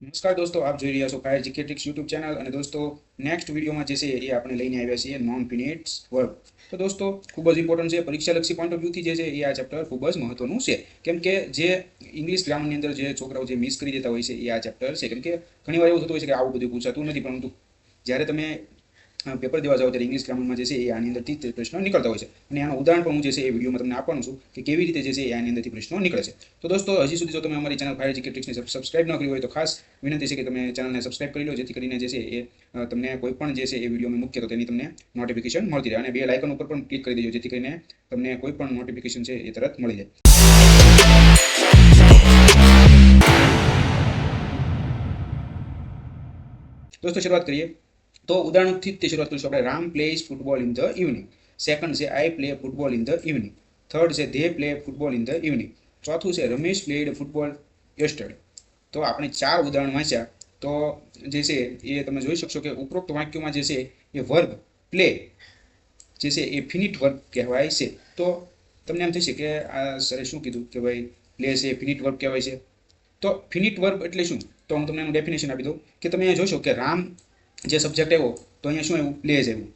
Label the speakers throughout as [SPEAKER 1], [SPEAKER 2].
[SPEAKER 1] નમસ્કાર દોસ્તો, આપ જોઈ રહ્યા છો fire GK tricks YouTube channel. અને દોસ્તો, નેક્સ્ટ વિડીયોમાં જે છે એ આપણે લઈને આવ્યા છીએ નોન ફિનિટ્સ વર્બ. તો દોસ્તો, ખૂબ જ ઇમ્પોર્ટન્ટ છે. પરીક્ષાલક્ષી પોઈન્ટ ઓફ વ્યૂથી જે છે એ આ ચેપ્ટર ખૂબ જ મહત્વનું છે. કેમ કે જે ઇંગ્લિશ ગ્રામરની અંદર જે છોકરાઓ જે મિસ કરી દેતા હોય છે એ આ ચેપ્ટર છે. કેમ કે ઘણી વાર એવું થતું હોય છે કે આવું બધું પૂછાતું નથી, પરંતુ જ્યારે તમે પેપર દેવા જાઓ ત્યારે ઇંગ્લિશ ગ્રામરમાં જે છે એ આની અંદરથી જ પ્રશ્નો નીકળતા હોય છે. અને આનું ઉદાહરણ પણ હું જે છે એ વિડીયોમાં તમને આપવાનું છું કે કેવી રીતે જે છે એ આની અંદરથી પ્રશ્નો નીકળે છે. તો દોસ્તો, હજી સુધી જો તમે અમારી ચેનલ ફાયર જીકે ટ્રિક્સને સબસ્ક્રાઇબ ન કરી હોય તો ખાસ વિનંતી છે કે તમે ચેનલને સબસ્ક્રાઇબ કરી લો, જેથી કરીને જે છે એ તમને કોઈ પણ જે છે એ વિડીયો મૂકીએ તો તેની તમને નોટિફિકેશન મળતી રહે. અને બેલ આઇકન ઉપર પણ ક્લિક કરી દેજો, જેથી કરીને તમને કોઈ પણ નોટિફિકેશન છે એ તરત મળી જાય. દોસ્તો, શરૂઆત કરીએ. તો ઉદાહરણથી તે શરૂઆત કરીશું આપણે. Ram plays football in the evening. Second છે I play football in the evening. Third છે they play football in the evening. ચોથું છે રમેશ પ્લેડ ફૂટબોલ યસ્ટરડે. તો આપણે 4 ઉદાહરણ વાંચ્યા. તો જે છે એ તમે જોઈ શકશો કે ઉપરોક્ત વાક્યોમાં જે છે એ વર્બ પ્લે જે છે એ ફિનિટ વર્બ કહેવાય છે. તો તમને એમ થશે કે આ સરે શું કીધું કે ભાઈ પ્લે છે ફિનિટ વર્બ કહેવાય છે. તો ફિનિટ વર્બ એટલે શું? તો હું તમને એનું ડેફિનેશન આપી દઉં કે તમે અહીંયા જોશો કે રામ જે સબ્જેક્ટ આવ્યો તો અહીંયા શું આવ્યું? પ્લેઝ આવ્યું.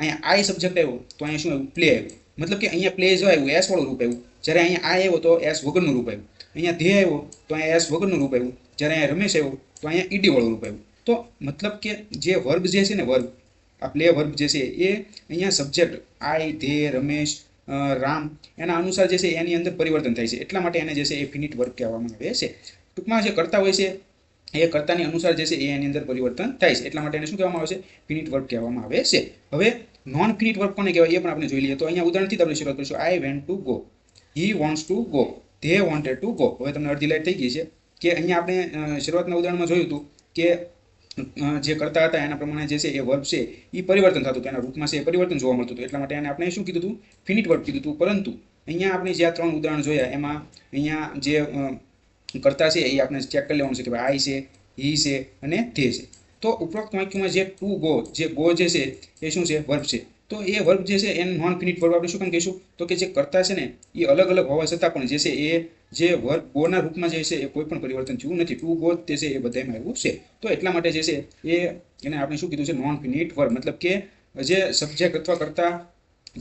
[SPEAKER 1] અહીંયા આઈ સબ્જેક્ટ આવ્યો તો અહીંયા શું આવ્યું? પ્લે આવ્યું. મતલબ કે અહીંયા પ્લે જો આવ્યું એસ વાળું રૂપ આવ્યું, જ્યારે અહીંયા આ આવ્યો તો એસ વગરનું રૂપ આવ્યું. અહીંયા ધ્યેય આવ્યો તો અહીંયા એસ વગરનું રૂપ આવ્યું, જ્યારે અહીંયા રમેશ આવ્યો તો અહીંયા ઈડી વાળું રૂપ આવ્યું. તો મતલબ કે જે વર્બ જે છે ને, વર્બ આ પ્લે વર્બ જે છે એ અહીંયા સબ્જેક્ટ આઈ, ધ્યેય, રમેશ, રામ એના અનુસાર જે છે એની અંદર પરિવર્તન થાય છે. એટલા માટે એને જે છે એ ફિનિટ વર્બ કહેવામાં આવે છે. ટૂંકમાં જે કરતા હોય છે એ કર્તાની અનુસાર જે છે એ એની અંદર પરિવર્તન થાય છે. એટલા માટે એને શું કહેવામાં આવે છે? ફિનિટ વર્બ કહેવામાં આવે છે. હવે નોન ફિનિટ વર્બ કોને કહેવાય એ પણ આપણે જોઈ લઈએ. તો અહીંયા ઉદાહરણથી આપણે શરૂઆત કરીશું. I went to go, he wants to go, they wanted to go. હવે તમને અડધી લાઈટ થઈ ગઈ છે કે અહીંયા આપણે શરૂઆતના ઉદાહરણમાં જોયું હતું કે જે કરતા હતા એના પ્રમાણે જે છે એ વર્બ છે એ પરિવર્તન થતું હતું, એના રૂપમાં છે એ પરિવર્તન જોવા મળતું હતું. એટલા માટે એને આપણે શું કીધું હતું? ફિનિટ વર્બ કીધું હતું. પરંતુ અહીંયા આપણે જે આ 3 ઉદાહરણ જોયા એમાં અહીંયા જે કરતા છે એ આપણે ચેક કરી લેવાનું છે કે ભાઈ આઈ છે, હી છે અને ધે છે. તો ઉપરોક્ત વાક્યમાં જે ટુ ગો, જે ગો જે છે એ શું છે? વર્બ છે. તો એ વર્બ જે છે એને નોન ફિનિટ વર્બ આપણે શું કામ કહીશું? તો કે જે કરતા છે ને એ અલગ અલગ હોવા છતાં પણ જે છે એ જે વર્બ ગોના રૂપમાં જે છે એ કોઈ પણ પરિવર્તન થયું નથી. ટુ ગો તે છે એ બધામાં આવ્યું છે. તો એટલા માટે જે છે એને આપણે શું કીધું છે? Non finite verb. મતલબ કે જે સબ્જેક્ટ અથવા કરતા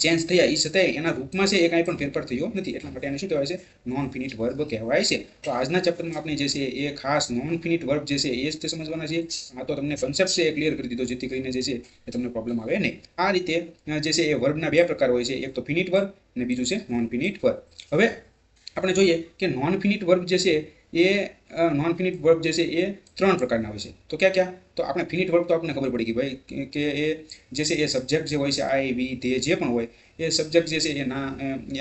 [SPEAKER 1] ચેન્જ થયા એ છતાંય એના રૂપમાં છે એ કાંઈ પણ ફેરફાર થયો નથી. એટલા માટે એને શું કહેવાય છે? નોન ફિનિટ વર્બ કહેવાય છે. તો આજના ચેપ્ટરમાં આપણે જે છે એ ખાસ નોન ફિનિટ વર્બ જે છે એ જ સમજવાના છે. આ તો તમને કન્સેપ્ટ છે એ ક્લિયર કરી દીધો, જેથી કરીને જે છે એ તમને પ્રોબ્લેમ આવે નહીં. આ રીતે જે છે એ વર્બના 2 પ્રકાર હોય છે, એક તો ફિનિટ વર્બ અને બીજું છે નોન ફિનિટ વર્બ. હવે આપણે જોઈએ કે નોન ફિનિટ વર્બ જે છે એ નોન ફિનિટ વર્બ જે છે એ 3 પ્રકારના હોય છે. તો ક્યાં ક્યાં? તો આપણે ફિનિટ વર્બ તો આપણને ખબર પડી ગઈ ભાઈ કે એ જે છે એ સબ્જેક્ટ જે હોય છે આઈ, વી, ધે જે પણ હોય એ સબ્જેક્ટ જે છે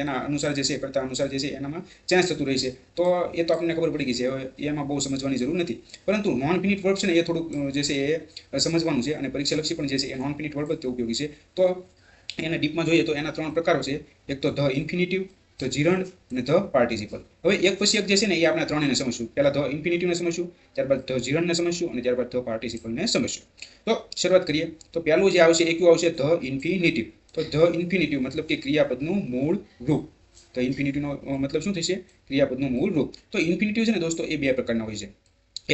[SPEAKER 1] એના અનુસાર જે છે કરતા અનુસાર જે છે એનામાં ચેન્જ થતું રહે છે. તો એ તો આપણને ખબર પડી ગઈ છે. હવે એમાં બહુ સમજવાની જરૂર નથી. પરંતુ નોન ફિનિટ વર્બ છે ને એ થોડુંક જે છે એ સમજવાનું છે. અને પરીક્ષાલક્ષી પણ જે છે એ નોન ફિનિટ વર્બ જ ઉપયોગી છે. તો એને ડીપમાં જોઈએ તો એના 3 પ્રકારો છે. એક તો ધ ઇન્ફિનિટિવ, ધ જીરન્ડ અને ધ પાર્ટિસિપલ. હવે એક પછી એક જે છે ને એ આપણે ત્રણેયને સમજશું. પહેલા ધ ઇન્ફિનિટિવને સમજશું, ત્યારબાદ ધ જીરન્ડને સમજશું અને ત્યારબાદ ધ પાર્ટિસિપલને સમજશું. તો શરૂઆત કરીએ. તો પહેલું જે આવશે એ કયું આવશે? The infinitive. તો ધ ઇન્ફિનિટિવ મતલબ કે ક્રિયાપદનું મૂળ રૂપ. ધ ઇન્ફિનિટિવનો મતલબ શું થશે? ક્રિયાપદનું મૂળ રૂપ. તો ઇન્ફિનિટિવ છે ને દોસ્તો એ 2 પ્રકારના હોય છે.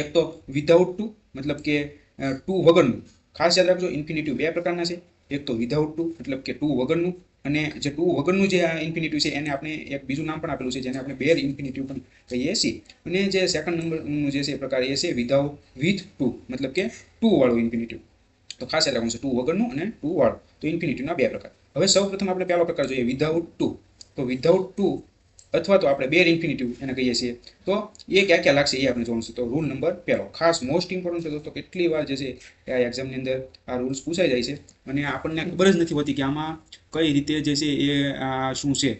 [SPEAKER 1] એક તો વિધાઉટ ટુ, મતલબ કે ટુ વગરનું. ખાસ યાદ રાખજો, ઇન્ફિનિટિવ 2 પ્રકારના છે. એક તો વિધાઉટ ટુ મતલબ કે ટુ વગરનું, અને જે ટુ વગરનું જે ઇન્ફિનિટિવ છે એને આપણે એક બીજું નામ પણ આપેલું છે, જેને આપણે બેર ઇન્ફિનિટિવ પણ કહીએ છીએ. અને જે સેકન્ડ નંબરનું જે છે પ્રકાર એ છે વિધાઉટ વિથ ટુ, મતલબ કે ટુ વાળું ઇન્ફિનિટિવ. તો ખાસ યાદ રાખવાનું છે, ટુ વગરનું અને ટુ વાળું. તો ઇન્ફિનિટિવના 2 પ્રકાર. હવે સૌપ્રથમ આપણે પહેલો પ્રકાર જોઈએ, વિધાઉટ ટુ. તો વિધાઉટ ટુ અથવા તો આપણે બેર ઇન્ફિનિટિવ એને કહીએ છીએ. તો એ ક્યાં ક્યાં લાગશે એ આપણે જોવાનું છે. તો રૂલ નંબર પહેલો, ખાસ મોસ્ટ ઇમ્પોર્ટન્ટ છે દોસ્તો. કેટલી વાર જે છે આ એક્ઝામની અંદર આ રૂલ્સ પૂછાઈ જાય છે અને આપણને ખબર જ નથી હોતી કે આમાં કઈ રીતે જે છે એ શું છે.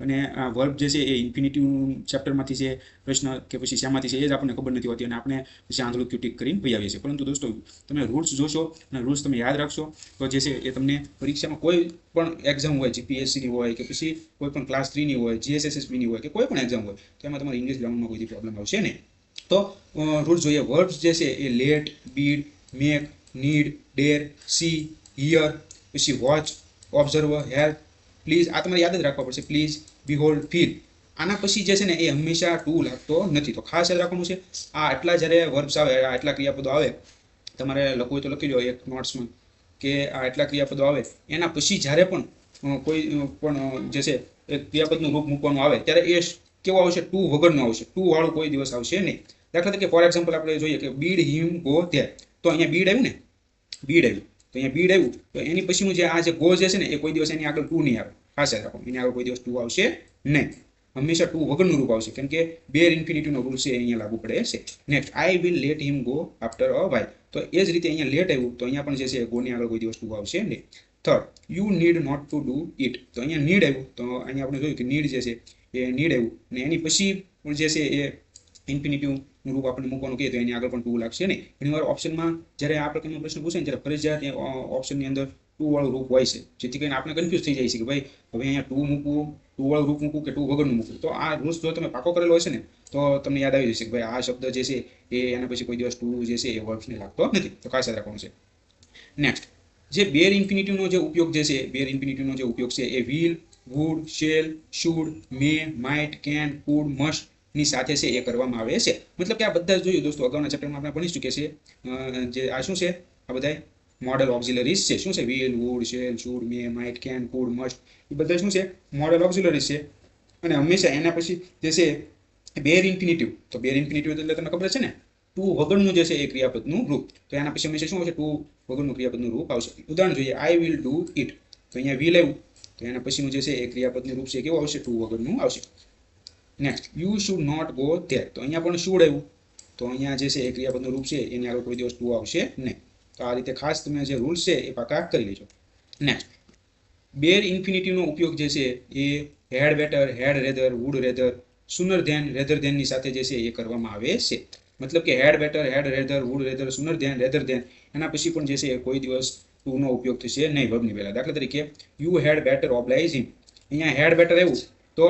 [SPEAKER 1] અને આ વર્બ જે છે એ ઇન્ફિનિટિવ ચેપ્ટરમાંથી છે પ્રશ્ન કે પછી શામાંથી છે એ જ આપણને ખબર નથી હોતી, અને આપણે પછી આંધળું ટીક કરીને ભઈ આવીએ છીએ. પરંતુ દોસ્તો, તમે રૂલ્સ જોશો અને રૂલ્સ તમે યાદ રાખશો તો જે છે એ તમને પરીક્ષામાં કોઈ પણ એક્ઝામ હોય, જીપીએસસીની હોય કે પછી કોઈ પણ ક્લાસ 3ની હોય, જીએસએસએસબીની હોય કે કોઈ પણ એક્ઝામ હોય, તો એમાં તમારે ઇંગ્લિશ ગ્રામરમાં કોઈ પ્રોબ્લેમ આવશે નહીં. તો રૂલ્સ જોઈએ. વર્બ્સ જે છે એ let, bid, make, need, dare, see, hear, પછી વોચ, ઓબ્ઝર્વ, હેલ્પ, પ્લીઝ. આ તમારે યાદ જ રાખવા પડશે. Please, behold, feel. આના પછી જે છે ને એ હંમેશા ટુ લાગતો નથી. તો ખાસ યાદ રાખવાનું છે, આ આટલા જ્યારે વર્બ્સ આવે, આટલા ક્રિયાપદો આવે, તમારે લખવું હોય તો લખી લો એક નોટ્સમાં કે આ આટલા ક્રિયાપદો આવે, એના પછી જ્યારે પણ કોઈ પણ જે છે એ ક્રિયાપદનું રૂપ મૂકવાનું આવે ત્યારે એ કેવો આવશે? ટુ વગરનો આવશે. ટુ વાળું કોઈ દિવસ આવશે નહીં. દાખલા તરીકે ફોર એક્ઝામ્પલ આપણે જોઈએ કે બીડ હિમ ગો ધેર, તો અહીંયા બીડ આવ્યું ને, બીડ આવ્યું, તો અહીંયા બીડ આવ્યું, તો એની પછીનું જે આ જે ગો જે છે ને એ કોઈ દિવસ એની આગળ ટુ નહીં આવે. ખાસ યાદ રાખો, એની આગળ કોઈ દિવસ ટુ આવશે નહીં, હંમેશા ટુ વગરનું રૂપ આવશે, કેમ કે બેર ઇન્ફિનિટીનો રૂલ છે અહીંયા લાગુ પડે છે. Next, I will late him go after a while, તો એ જ રીતે અહીંયા લેટ આવ્યું, તો અહીંયા પણ જે છે ગોની આગળ કોઈ દિવસ ટુ આવશે નહીં. Third, you need not to do it, તો અહીંયા નીડ આવ્યું, તો અહીંયા આપણે જોયું કે નીડ જે છે એ નીડ આવ્યું, અને એની પછી પણ જે છે એ ઇન્ફિનિટીવનું રૂપ આપણે મૂકવાનું કહીએ તો એની આગળ પણ ટુ લાગશે નહીં. ઘણીવાર ઓપ્શનમાં જ્યારે આ પ્રકારનો પ્રશ્ન પૂછે ને ત્યારે ફરજિયાત ઓપ્શનની અંદર ટુ વાળું રૂપ હોય છે, જેથી કરીને આપણે કન્ફ્યુઝ થઈ જાય છે કે ભાઈ હવે અહીંયા ટુ મૂકવું, ટુ વાળું રૂપ મૂકવું કે ટુ વગરનું મૂકવું. તો આ રૂલ્સ જો તમે પાકો કરેલો હશે ને તો તમને યાદ આવી જશે કે ભાઈ આ શબ્દ જે છે એ એના પછી કોઈ દિવસ ટુ જે છે એ વર્બ્સને લાગતો નથી. તો ખાસ યાદ રાખવાનું છે. નેક્સ્ટ, જે બેર ઇન્ફિનિટીવનો જે ઉપયોગ જે છે, બેર ઇન્ફિનિટીવનો જે ઉપયોગ છે એ will, would, shall, should, may, might, can, could, must ની સાથે છે એ કરવામાં આવે છે. મતલબ કે આ બધા જોયું દોસ્તો, અગાઉના ચેપ્ટરમાં આપણે ભણી ચૂક્યા છીએ. જે આ શું છે, આ બધા મોડલ ઓક્ઝિલરીઝ છે. શું છે? Will, would, shall, should, may, might, can, could, must, એ બધા શું છે? મોડલ ઓક્ઝિલરીઝ છે. અને હંમેશા એના પછી જે છે બેર ઇન્ફિનિટિવ, તો બેર ઇન્ફિનિટિવ એટલે તમને ખબર છે ને, ટુ વગરનું જે છે એ ક્રિયાપદનું રૂપ, તો એના પછી હંમેશા શું આવશે? ટુ વગરનું ક્રિયાપદનું રૂપ આવશે. ઉદાહરણ જોઈએ, આઈ વિલ ડુ ઇટ, તો અહીંયા વિલ આવ્યું, તો એના પછીનું જે છે એ ક્રિયાપદનું રૂપ છે કેવું આવશે? ટુ વગરનું આવશે. Next, you should not go there, તો અહીંયા પણ શુડ આવ્યું, તો અહીંયા જે છે એ ક્રિયાપદનું રૂપ છે એની આગળ કોઈ દિવસ ટુ આવશે નહીં. તો આ રીતે ખાસ તમે જે રૂલ્સ છે એ પાકા કરી લેજો. નેક્સ્ટ, બેર ઇન્ફિનિટીવનો ઉપયોગ જે છે એ had better, had rather, would rather, sooner than, rather ધેનની સાથે જે છે એ કરવામાં આવે છે. મતલબ કે had better, had rather, would rather, sooner than, rather than, એના પછી પણ જે છે એ કોઈ દિવસ ટુનો ઉપયોગ થશે નહીં વર્બની પહેલા. દાખલા તરીકે યુ હેડ બેટર ઓબ્લાઇઝ હિમ, અહીંયા હેડ બેટર આવ્યું, તો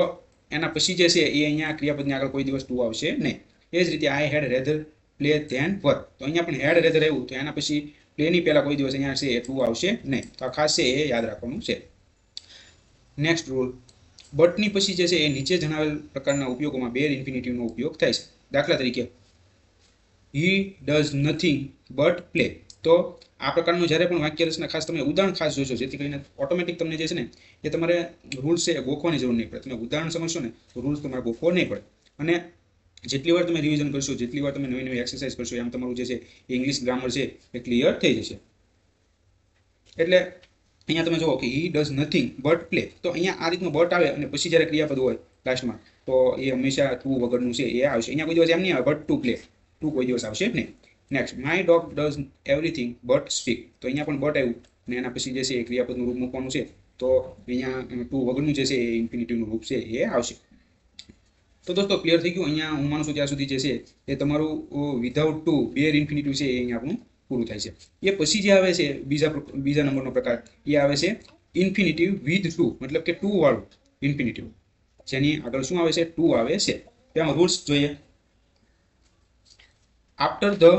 [SPEAKER 1] એના પછી જે છે એ અહીંયા ક્રિયાપદની આગળ કોઈ દિવસ ટુ આવશે નહીં. એ જ રીતે આઈ હેડ રેધર પ્લે ધેન વર્ક, તો અહીંયા પણ હેડ રેધર આવ્યું, તો એના પછી પ્લેની પહેલા કોઈ દિવસ અહીંયા છે એ ટુ આવશે નહીં. તો આ ખાસ છે એ યાદ રાખવાનું છે. નેક્સ્ટ રૂલ, બટની પછી જે છે એ નીચે જણાવેલ પ્રકારના ઉપયોગોમાં બેર ઇન્ફિનિટીવનો ઉપયોગ થાય છે. દાખલા તરીકે he does nothing but play, તો આ પ્રકારનું જ્યારે પણ વાક્ય રચના ખાસ તમે ઉદાહરણ ખાસ જોશો, જેથી કરીને ઓટોમેટિક તમને જે છે ને એ તમારે રૂલ્સ છે એ ગોખવાની જરૂર નહીં પડે. તમે ઉદાહરણ સમજશો ને તો રૂલ્સ તમારે ગોખવો નહીં પડે. અને જેટલી વાર તમે રિવિઝન કરશો, જેટલી વાર તમે નવી નવી એક્સરસાઇઝ કરશો, એમ તમારું જે છે એ ઇંગ્લિશ ગ્રામર છે એ ક્લિયર થઈ જશે. એટલે અહીંયા તમે જુઓ કે he does nothing but play, તો અહીંયા આ રીતનો બટ આવે અને પછી જ્યારે ક્રિયાપદ હોય લાસ્ટમાં, તો એ હંમેશા ટુ વગરનું છે એ આવશે. અહીંયા કોઈ દિવસ એમ નહીં આવે બટ ટુ પ્લે, ટુ કોઈ દિવસ આવશે નહીં. Next, my dog does everything but speak, તો અહીંયા પણ બટ આવ્યું અને એના પછી જે છે એ ક્રિયાપદનું રૂપ મૂકવાનું છે, તો અહીંયા ટુ વગરનું જે છે એ ઇન્ફિનિટીવનું રૂપ છે એ આવશે. તો દોસ્તો ક્લિયર થઈ ગયું. અહીંયા હું માનું છું ત્યાં સુધી જે છે એ તમારું વિધાઉટ ટુ બેર ઇન્ફિનિટિવ છે એ અહીંયા આપણું પૂરું થાય છે. એ પછી જે આવે છે બીજા નંબરનો પ્રકાર, એ આવે છે ઇન્ફિનિટિવ વિથ ટુ, મતલબ કે ટુ વાળું ઇન્ફિનિટિવ, જેની આગળ શું આવે છે? ટુ આવે છે. તેમાં રૂલ્સ જોઈએ. After the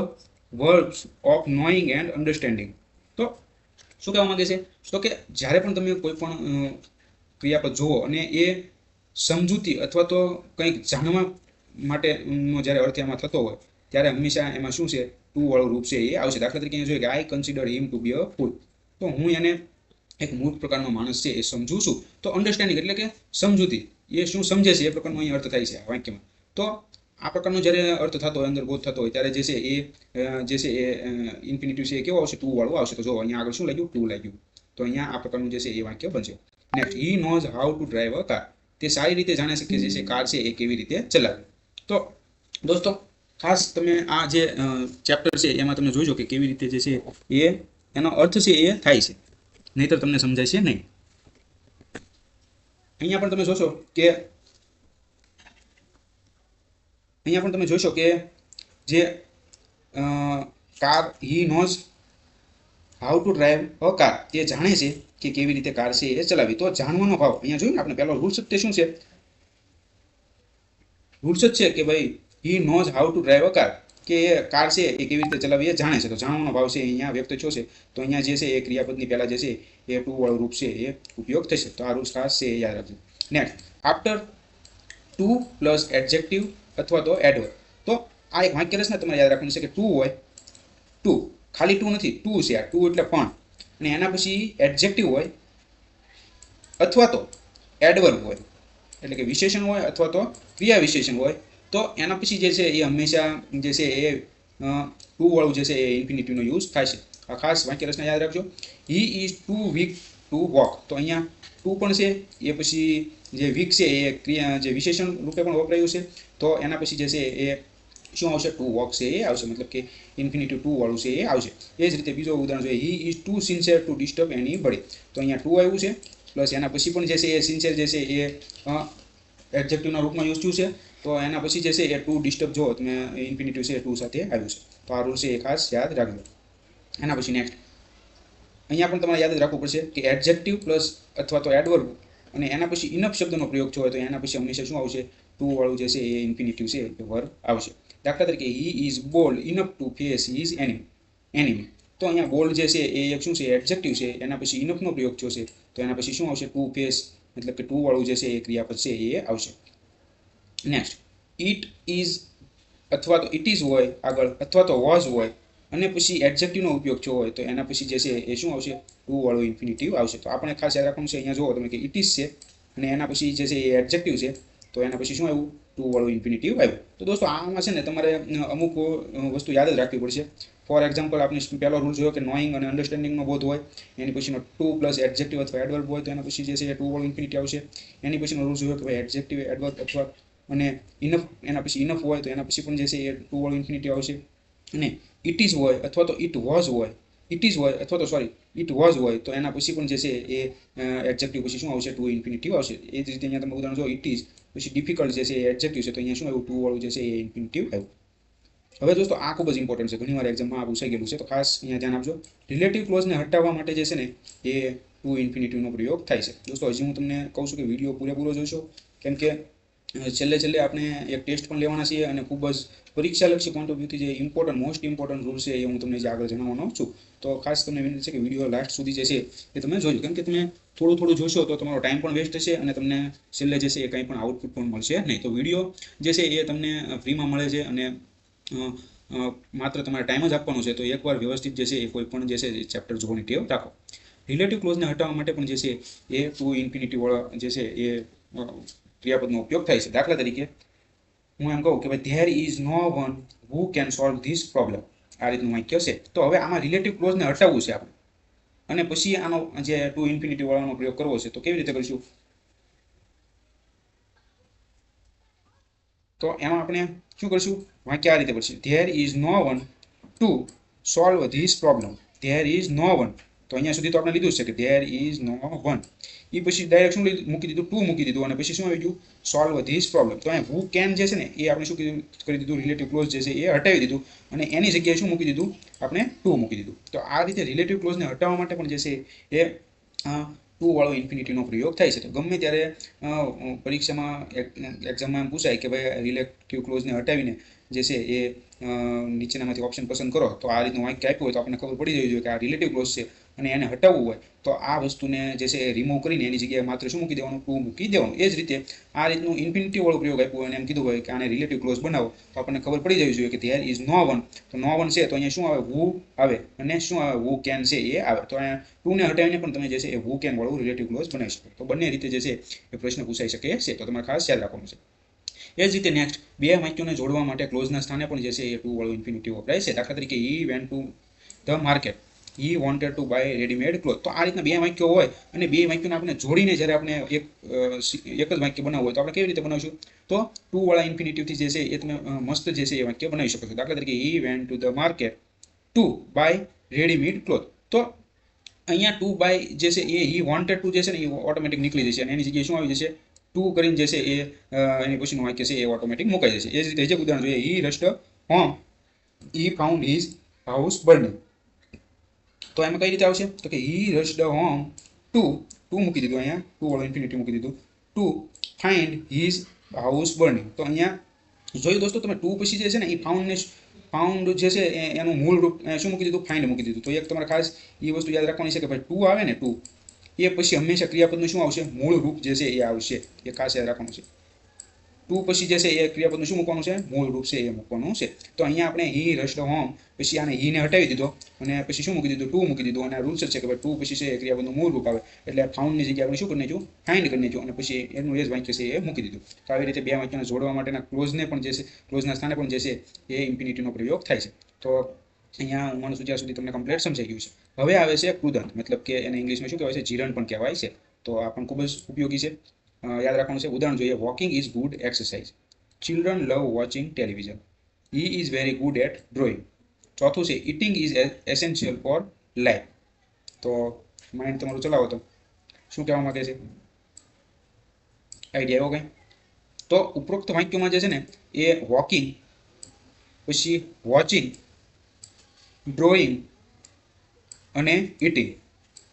[SPEAKER 1] verbs of knowing and understanding, તો શું કહેવા માંગે છે? તો કે જ્યારે પણ તમે કોઈ પણ ક્રિયાપદ જુઓ અને એ સમજૂતી અથવા તો કંઈક જાણવા માટેનો જ્યારે અર્થ એમાં થતો હોય, ત્યારે હંમેશા એમાં શું છે? ટુ વાળું રૂપ છે એ આવશે. દાખલા તરીકે જોઈએ કે આઈ કન્સિડર હિમ ટુ બી અ ફૂલ, તો હું એને એક મૂર્ખ પ્રકારનો માણસ છે એ સમજું છું. તો અન્ડરસ્ટેન્ડિંગ એટલે કે સમજૂતી, એ શું સમજે છે એ પ્રકારનો અહીં અર્થ થાય છે આ વાક્યમાં. તો આ પ્રકારનો જ્યારે અર્થ થતો હોય, અંદર બોધ થતો હોય, ત્યારે જે છે એ ઇન્ફિનિટિવ છે એ કેવો આવશે? ટુ વાળું આવશે. તો જો અહીંયા આગળ શું લાગ્યું? ટુ લાગ્યું. તો અહીંયા આ પ્રકારનું જે છે એ વાક્ય બનશે. Next, he knows how to drive a car, તે સારી રીતે જાણે છે કે જે છે કાર છે એ કેવી રીતે ચલાવવી. તો દોસ્તો ખાસ તમે આ જે ચેપ્ટર છે એમાં તમે જોઈજો કે કેવી રીતે જે છે એ એનો અર્થ છે એ થાય છે, નહીતર તમને સમજાય છે નહીં. અહીંયા પણ તમે જોશો કે જે car, he knows how to drive a car, તે જાણે છે કે કેવી રીતે કાર છે એ ચલાવી. તો જાણવાનો ભાવ અહીંયા જોયું ને આપણે, પહેલો રૂલ્સ તે શું છે? રૂલ્સ જ છે કે ભાઈ he knows how to drive a car, કે એ કાર છે એ કેવી રીતે ચલાવી એ જાણે છે. તો જાણવાનો ભાવ છે અહીંયા વ્યક્ત થયો છે, તો અહીંયા જે છે એ ક્રિયાપદની પહેલા જે છે એ ટુ વાળું રૂપ છે એ ઉપયોગ થશે. તો આ રૂલ્સ ખાસ છે એ યાદ રાખજો. Next, after to plus adjective અથવા તો એડવર્બ. તો આ એક વાક્ય રચના તમારે યાદ રાખવાનું છે કે ટુ હોય, ટુ ખાલી ટુ નથી, ટુ છે આ, ટુ એટલે પણ, અને એના પછી એડજેક્ટિવ હોય અથવા તો એડવર્બ હોય, એટલે કે વિશેષણ હોય અથવા તો ક્રિયા વિશેષણ હોય, તો એના પછી જે છે એ હંમેશા જે છે એ ટુ વાળું જે છે એ ઇન્ફિનિટીવનો યુઝ થાય છે. આ ખાસ વાક્ય રચના યાદ રાખજો. He is too weak to walk. તો અહીંયા ટુ પણ છે, એ પછી જે વીક છે એ ક્રિયા જે વિશેષણ રૂપે પણ વપરાયું છે, તો એના પછી જે છે એ શું આવશે? ટુ વોક છે એ આવશે, મતલબ કે ઇન્ફિનિટિવ ટુ વાળું છે એ આવશે. એ જ રીતે બીજો ઉદાહરણ જોઈએ, he is too sincere to disturb anybody. તો અહીંયા ટુ આવ્યું છે, પ્લસ એના પછી પણ જે છે એ સિન્સિયર જે છે એ એડજેક્ટિવના રૂપમાં યુઝ થયું છે, તો એના પછી જે છે એ ટુ ડિસ્ટર્બ જો તમે ઇન્ફિનિટિવ છે ટુ સાથે આવ્યું છે. તો આ રૂલ છે એ ખાસ યાદ રાખજો. એના પછી નેક્સ્ટ અહીંયા પણ તમારે યાદ જ રાખવું પડશે કે એડજેક્ટિવ પ્લસ અથવા તો એડવર્બ અને એના પછી ઇનફ શબ્દનો પ્રયોગ થયો હોય તો એના પછી હંમેશા શું આવશે? ટુ વાળું જે છે એ ઇન્ફિનિટિવ છે એ વર્બ આવશે. દાખલા તરીકે he is bold enough to face his enemy. તો અહીંયા બોલ્ડ જે છે એ એક શું છે? એડજેક્ટિવ છે. એના પછી ઇનફનો પ્રયોગ થયો છે, તો એના પછી શું આવશે? ટુ ફેસ, મતલબ કે ટુ વાળું જે છે એ ક્રિયાપદ છે એ આવશે. નેક્સ્ટ ઇટ ઇઝ અથવા તો ઇટ ઇઝ હોય આગળ, અથવા તો વોઝ હોય અને પછી એડજેક્ટિવનો ઉપયોગ થયો હોય, તો એના પછી જે છે એ શું આવશે? ટુ વાળું ઇન્ફિનિટિવ આવશે. તો આપણે ખાસ યાદ રાખવાનું છે, અહીંયા જુઓ તમે કે ઇટ ઇઝ છે અને એના પછી જે છે એ એડજેક્ટિવ છે, તો એના પછી શું આવ્યું? ટુ વાળું ઇન્ફિનિટિવ આવ્યું. તો દોસ્તો આમાં છે ને તમારે અમુક વસ્તુ યાદ જ રાખવી પડશે. ફોર એક્ઝામ્પલ આપણે પહેલો રૂલ જોયો કે નોઈંગ અને અન્ડરસ્ટેન્ડિંગનો બોધ હોય, એની પછીનો ટુ પ્લસ એડજેક્ટિવ અથવા એડવર્બ હોય, તો એના પછી જે છે એ ટુ વાળું ઇન્ફિનિટી આવશે. એની પછીનો રૂલ જોયો કે ભાઈ એડજેક્ટિવ, એડવર્બ અથવા અને ઇનફ, એના પછી ઇનફ હોય તો એના પછી પણ જે છે એ ટુ વાળું ઇન્ફિનિટી આવશે. અને ઇટ ઇઝ હોય અથવા તો ઇટ વોઝ હોય, ઇટ ઇઝ હોય અથવા તો સોરી ઇટ વોઝ હોય, તો એના પછી પણ જે છે એ એડજેક્ટિવ પછી શું આવશે? ટુ ઇન્ફિનિટિવ આવશે. એ જ રીતે અહીંયા તમે ઉદાહરણ જો ઇટ ઇઝ પછી ડિફિકલ્ટ જે છે એ એડજેક્ટિવ છે, તો અહીંયા શું આવ્યું? ટુ વાળું જે છે એ ઇન્ફિનિટિવ આવ્યું. હવે દોસ્તો આ ખૂબ જ ઇમ્પોર્ટન્ટ છે, ઘણીવાર એક્ઝામમાં આ પૂછાઈ ગયેલું છે, તો ખાસ અહીંયા ધ્યાન આપજો. રિલેટિવ ક્લોઝને હટાવવા માટે જે છે ને એ ટુ ઇન્ફિનિટીવનો પ્રયોગ થાય છે. દોસ્તો હજી હું તમને કહું છું કે વિડીયો પૂરેપૂરો જોઈશો, કેમ કે છેલ્લે આપણે એક ટેસ્ટ પણ લેવાના છીએ અને ખૂબ જ પરીક્ષાલક્ષી પોઈન્ટ ઓફ વ્યૂથી જે ઇમ્પોર્ટન્ટ, મોસ્ટ ઇમ્પોર્ટન્ટ રૂલ છે એ હું તમને જે આગળ જણાવવાનો છું. તો ખાસ તમને વિનંતી છે કે વિડીયો લાસ્ટ સુધી જે છે એ તમે જોજો, કેમ કે તમે થોડું જોશો તો તમારો ટાઈમ પણ વેસ્ટ થશે અને તમને છેલ્લે જે છે એ કંઈ પણ આઉટપુટ પણ મળશે નહીં. તો વિડીયો જે છે એ તમને ફ્રીમાં મળે છે અને માત્ર તમારે ટાઈમ જ આપવાનો છે, તો એકવાર વ્યવસ્થિત જે છે એ કોઈ પણ જે છે ચેપ્ટર જોવાની ટેવ રાખો. રિલેટિવ ક્લોઝને હટાવવા માટે પણ જે છે એ ટુ ઇન્ફિનિટી વાળા જે છે એ ક્રિયાપદનો ઉપયોગ થાય છે. દાખલા તરીકે હું એમ કહું કે ભાઈ there is no one who can solve this problem. આ રીતનું વાક્ય છે. તો હવે આમાં રિલેટિવ ક્લોઝને હટાવવું છે આપણે, અને પછી આનો જે ટુ ઇન્ફિનિટી વાળાનો પ્રયોગ કરવો છે, તો કેવી રીતે કરીશું? તો એમાં આપણે શું કરીશું? વાક્ય આ રીતે પડશે, there is no one to solve this problem. There is no one, તો અહીંયા સુધી તો આપણે લીધું છે કે ધેર ઇઝ નો વન. એ પછી ડાયરેક્ટ શું મૂકી દીધું? ટુ મૂકી દીધું, અને પછી શું આવી ગયું? Solve this problem. તો અહીંયા હુ કેન જે છે ને એ આપણે શું કરી દીધું? રિલેટિવ ક્લોઝ જે છે એ હટાવી દીધું, અને એની જગ્યાએ શું મૂકી દીધું? આપણે ટુ મૂકી દીધું. તો આ રીતે રિલેટિવ ક્લોઝને હટાવવા માટે પણ જે છે એ ટુ વાળો ઇન્ફિનિટીનો પ્રયોગ થાય છે. તો ગમે ત્યારે પરીક્ષામાં એક્ઝામમાં એમ પૂછાય કે ભાઈ રિલેટિવ ક્લોઝને હટાવીને જે છે એ નીચેનામાંથી ઓપ્શન પસંદ કરો, તો આ રીતનું વાક્ય આપ્યું હોય તો આપણને ખબર પડી જવી જોઈએ કે આ રિલેટિવ ક્લોઝ છે અને એને હટાવવું હોય તો આ વસ્તુને જે છે એ રિમૂવ કરીને એની જગ્યાએ માત્ર શું મૂકી દેવાનું? ટુ મૂકી દેવાનું. એ જ રીતે આ રીતનું ઇન્ફિનિટી વાળો પ્રયોગ આપ્યો હોય અને એમ કીધું હોય કે આને રિલેટિવ ક્લોઝ બનાવો, તો આપણને ખબર પડી જવી જોઈએ કે ધેર ઇઝ નો વન. તો નો વન છે તો અહીંયા શું આવે? હુ આવે, અને શું આવે? હુ કેન છે એ આવે. તો અહીંયા ટુને હટાવીને પણ તમે જે છે એ હુ કેન વાળું રિલેટિવ ક્લોઝ બનાવી શકો. તો બંને રીતે જે છે એ પ્રશ્ન પૂછાઈ શકે છે. તો તમારે ખાસ યાદ રાખવાનું છે. એ જ રીતે નેક્સ્ટ બે વાક્યોને જોડવા માટે ક્લોઝના સ્થાને પણ જે છે એ ટુ વાળું ઇન્ફિનિટી વપરાય છે. દાખલા તરીકે he went to the market, he wanted to buy readymade cloth. તો આ રીતના બે વાક્યો હોય અને બે વાક્યોને આપણે જોડીને જ્યારે આપણે એક જ વાક્ય બનાવવું હોય તો આપણે કેવી રીતે બનાવીશું? તો ટુ વાળા ઇન્ફિનિટીવથી જે છે એ તમે મસ્ત જે છે એ વાક્ય બનાવી શકો છો. દાખલા તરીકે he went to the market to buy readymade cloth. તો અહીંયા ટુ બાય જે છે એ હી વોન્ટેડ ટુ જે છે ને એ ઓટોમેટિક નીકળી જશે અને એની જગ્યાએ શું આવી જશે? ટુ કરીને જે છે એ એની પછીનું વાક્ય છે એ ઓટોમેટિક મુકાઈ જશે. એ જ રીતે જે ઉદાહરણ જોઈએ, હી રસ્ડ હોમ, હી ફાઉન્ડ હિઝ હાઉસ બર્નિંગ. તો એમાં કઈ રીતે આવશે? તો કે હી રસ્ડ હોમ ટુ મૂકી દીધું, અહીંયા ટુ વાળો ઇન્ફિનિટી મૂકી દીધું, to find his house burning. તો અહીંયા જોયું દોસ્તો તમે, ટુ પછી જે છે ને એ ફાઉન્ડ જે છે એનું મૂળ રૂપ શું મૂકી દીધું? ફાઇન્ડ મૂકી દીધું. તો એક તમારે ખાસ એ વસ્તુ યાદ રાખવાની છે કે ભાઈ ટુ આવે ને, ટુ એ પછી હંમેશા ક્રિયાપદનું શું આવશે? મૂળ રૂપ જે છે એ આવશે. એ ખાસ યાદ રાખવાનું છે. ટુ પછી જે છે એ ક્રિયાપદનું શું મૂકવાનું છે, મૂળ રૂપ છે એ મૂકવાનું છે. તો અહીંયા આપણે હી રસ્ડ હોમ પછી આને હીને હટાવી દીધો અને પછી શું મૂકી દીધું, ટુ મૂકી દીધું. અને આ રૂલ્સ જ છે કે ભાઈ ટુ પછી છે એ ક્રિયાપદનું મૂળ રૂપ આવે એટલે ફાઉન્ડની જગ્યાએ આપણે શું કરી નાખ્યું, ફાઇન્ડ કરી નાખ્યું અને પછી એનું એ જ વાક્ય છે એ મૂકી દીધું. તો આવી રીતે બે વાક્યને જોડવા માટેના ક્લોઝને પણ જે છે, ક્લોઝના સ્થાને પણ જે છે એ ઇન્ફિનિટીનો પ્રયોગ થાય છે. તો અહીંયા હું માનું છું જ્યાં સુધી તમને કમ્પ્લીટ સમજાઈ ગયું છે. હવે આવે છે કૃદંત, મતલબ કે એને ઇંગ્લિશમાં શું કહેવાય છે, જીરણ પણ કહેવાય છે. તો આ પણ ખૂબ જ ઉપયોગી છે, યાદ રાખવાનું છે. ઉદાહરણ જોઈએ, walking is good exercise, children love watching television, he is very good at drawing. ચોથું છે eating is essential for life. તો માઇન્ડ તમારું ચલાવો તો શું કહેવા માંગે છે, આઈડિયા એવો કંઈ? તો ઉપરોક્ત વાક્યોમાં જે છે ને એ વોકિંગ પછી વોચિંગ, ડ્રોઈંગ અને ઇટિંગ